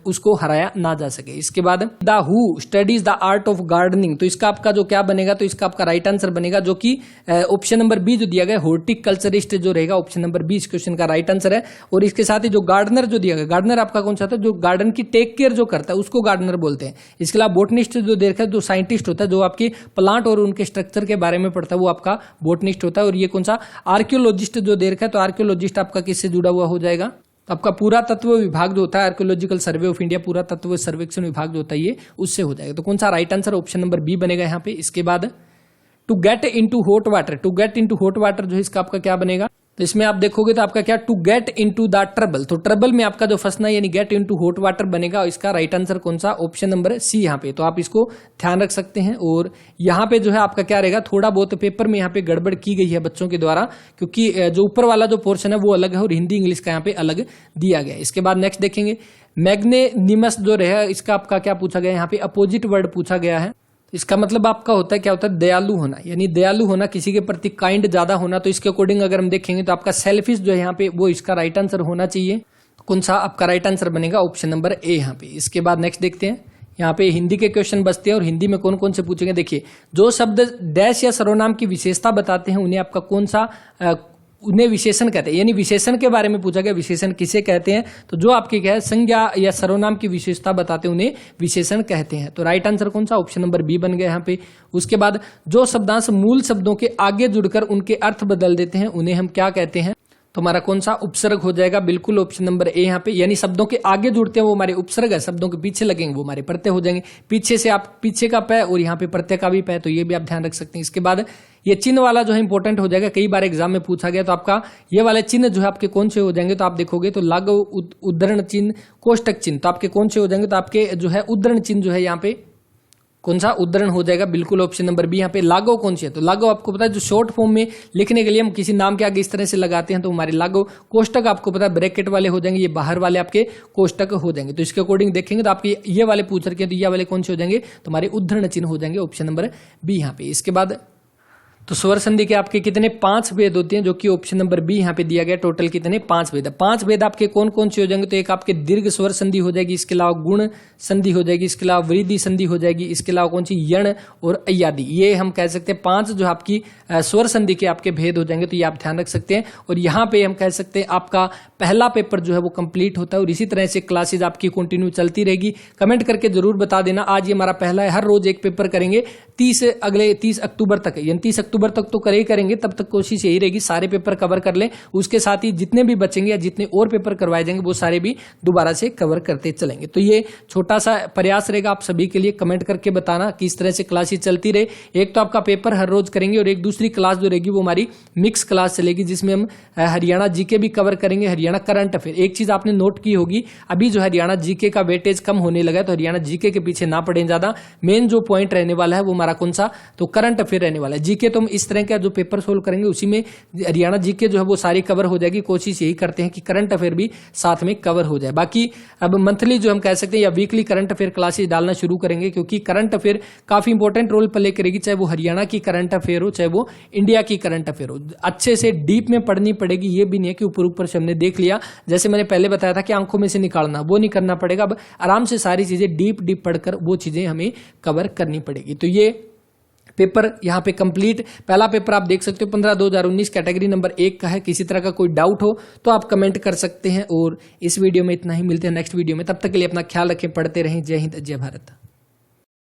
उसको हराया ना जा सके। इसके बाद the who studies the art of gardening, तो इसका आपका जो क्या बनेगा, तो इसका आपका राइट आंसर बनेगा जो कि ऑप्शन नंबर बी जो दिया गया हॉर्टिकल्चरिस्ट जो रहेगा, ऑप्शन नंबर बी इस क्वेश्चन का राइट आंसर है। और इसके साथ ही जो गार्डनर जो दिया गया, गार्डनर आपका कौन सा था, जो गार्डन की टेक केयर जो करता है उसको गार्डनर बोलते हैं। इसके अलावा बोटनिस्ट जो देखा है, जो साइंटिस्ट होता है जो आपकी प्लांट और उनके स्ट्रक्चर के बारे में पढ़ता है, वो आपका बोटनिस्ट होता है। और ये कौन सा, आर्कियोलॉजिस्ट जो दे रखा है, तो आर्कियोलॉजिस्ट आपका किससे जुड़ा हुआ हो जाएगा, आपका पूरा तत्व विभाग जो होता है, आर्कियोलॉजिकल सर्वे ऑफ इंडिया, पूरा तत्व सर्वेक्षण विभाग जो होता है ये उससे हो जाएगा। तो कौन सा right answer, option number B बनेगा यहाँ पे। इसके बाद to get into hot water, to get into hot water जो है इसका आपका क्या बनेगा, तो इसमें आप देखोगे तो आपका क्या, to get into the trouble, तो ट्रबल में आपका जो फंसना यानी गेट इनटू हॉट वाटर बनेगा। और इसका राइट आंसर कौन सा, ऑप्शन नंबर सी यहाँ पे, तो आप इसको ध्यान रख सकते हैं। और यहाँ पे जो है आपका क्या रहेगा, थोड़ा बहुत पेपर में यहाँ पे गड़बड़ की गई है बच्चों के द्वारा, क्योंकि जो ऊपर वाला जो पोर्शन है वो अलग है और हिंदी इंग्लिश का यहाँ पे अलग दिया गया है। इसके बाद नेक्स्ट देखेंगे मैग्नेनिमस जो रहा, इसका आपका क्या पूछा गया, यहाँ पे अपोजिट वर्ड पूछा गया है। इसका मतलब आपका होता है क्या होता है, दयालु होना, यानी दयालु होना, किसी के प्रति काइंड ज्यादा होना। तो इसके अकॉर्डिंग अगर हम देखेंगे तो आपका सेल्फिश जो है यहाँ पे वो इसका राइट आंसर होना चाहिए। कौन सा आपका राइट आंसर बनेगा, ऑप्शन नंबर ए यहाँ पे। इसके बाद नेक्स्ट देखते हैं, यहाँ पे हिंदी के क्वेश्चन बचते हैं और हिंदी में कौन कौन से पूछेंगे। देखिए जो शब्द डैश या सर्वनाम की विशेषता बताते हैं उन्हें आपका कौन सा, उन्हें विशेषण कहते हैं, यानी विशेषण के बारे में पूछा गया, विशेषण किसे कहते हैं, तो जो आपके क्या है संज्ञा या सर्वनाम की विशेषता बताते हैं उन्हें विशेषण कहते हैं। तो राइट आंसर कौन सा, ऑप्शन नंबर बी बन गया यहाँ पे। उसके बाद जो शब्दांश मूल शब्दों के आगे जुड़कर उनके अर्थ बदल देते हैं उन्हें हम क्या कहते हैं, तो हमारा कौन सा उपसर्ग हो जाएगा, बिल्कुल ऑप्शन नंबर ए यहाँ पे। यानी शब्दों के आगे जुड़ते हैं वो हमारे उपसर्ग है, शब्दों के पीछे लगेंगे वो हमारे प्रत्यय हो जाएंगे। पीछे से आप पीछे का पै और यहाँ पे प्रत्यय का भी पै, तो ये भी आप ध्यान रख सकते हैं। इसके बाद ये चिन्ह वाला जो है इंपॉर्टेंट हो जाएगा, कई बार एग्जाम में पूछा गया। तो आपका ये वाले चिन्ह जो है आपके कौन से हो जाएंगे, तो आप देखोगे तो लघु उद्धरण चिन्ह, कोष्टक चिन्ह, तो आपके कौन से हो जाएंगे, तो आपके जो है उद्धरण चिन्ह जो है यहाँ पे कौन सा उद्धरण हो जाएगा, बिल्कुल ऑप्शन नंबर बी। यहाँ पे लागो कौन सी है, तो लागो आपको पता है जो शॉर्ट फॉर्म में लिखने के लिए हम किसी नाम के आगे इस तरह से लगाते हैं, तो हमारे लागो। कोष्टक आपको पता है ब्रैकेट वाले हो जाएंगे, ये बाहर वाले आपके कोष्टक हो जाएंगे। तो इसके अकॉर्डिंग देखेंगे तो आपके ये वाले पूछ रखे हैं, तो ये वाले कौन से हो जाएंगे, तो हमारे उद्धरण चिन्ह हो जाएंगे, ऑप्शन नंबर बी यहाँ पे। इसके बाद तो स्वर संधि के आपके कितने 5 भेद होते हैं, जो कि ऑप्शन नंबर बी यहाँ पे दिया गया। टोटल कितने 5 भेद है। 5 भेद आपके कौन कौन से हो जाएंगे, तो एक आपके दीर्घ स्वर संधि हो जाएगी, इसके अलावा गुण संधि हो जाएगी, इसके अलावा वृद्धि संधि हो जाएगी, इसके अलावा कौन सी यण और अय्यादि। ये हम कह सकते हैं 5 जो आपकी स्वर संधि के आपके भेद हो जाएंगे, तो ये आप ध्यान रख सकते हैं। और यहाँ पे हम कह सकते हैं आपका पहला पेपर जो है वो कंप्लीट होता है और इसी तरह से क्लासेज आपकी कंटिन्यू चलती रहेगी। कमेंट करके जरूर बता देना। आज ये हमारा पहला है, हर रोज एक पेपर करेंगे 30 अक्टूबर तक, यानी 30 अक्टूबर तक तो करेंगे, तब तक कोशिश यही रहेगी सारे पेपर कवर कर लें। उसके साथ ही जितने भी बचेंगे या जितने और पेपर करवाए जाएंगे वो सारे भी दोबारा से कवर करते चलेंगे। तो ये छोटा सा प्रयास रहेगा आप सभी के लिए। कमेंट करके बताना किस तरह से क्लासेस चलती रहे। एक तो आपका पेपर हर रोज करेंगे और एक दूसरी क्लास जो रहेगी वो हमारी मिक्स क्लास चलेगी, जिसमें हम हरियाणा जीके भी कवर करेंगे, हरियाणा करंट अफेयर। एक चीज आपने नोट की होगी, अभी जो हरियाणा जीके का वेटेज कम होने लगा है, तो हरियाणा जीके के पीछे ना पड़े ज्यादा। मेन जो पॉइंट रहने वाला है वो हमारा कौन सा, तो करंट अफेयर रहने वाला है। जीके तो हम इस तरह का जो पेपर सोल्व करेंगे उसी में हरियाणा जीके जो है वो सारी कवर हो जाएगी। कोशिश यही करते हैं कि करंट अफेयर भी साथ में कवर हो जाए। बाकी अब मंथली जो हम कह सकते हैं या वीकली करंट अफेयर क्लासेस डालना शुरू करेंगे, क्योंकि करंट अफेयर काफी इंपॉर्टेंट रोल प्ले करेगी, चाहे वो हरियाणा की करंट अफेयर हो चाहे वो इंडिया की करंट अफेयर हो। अच्छे से डीप में पढ़नी पड़ेगी। ये भी नहीं है कि ऊपर ऊपर से हमने देख लिया, जैसे मैंने पहले बताया था कि आंखों में से निकालना, वो नहीं करना पड़ेगा। अब आराम से सारी चीजें डीप पढ़कर वो चीजें हमें कवर करनी पड़ेगी। तो ये पेपर यहाँ पे कंप्लीट, पहला पेपर आप देख सकते हो 15/2019 कैटेगरी नंबर 1 का है। किसी तरह का कोई डाउट हो तो आप कमेंट कर सकते हैं। और इस वीडियो में इतना ही, मिलते हैं नेक्स्ट वीडियो में। तब तक के लिए अपना ख्याल रखें, पढ़ते रहें। जय हिंद, जय भारत।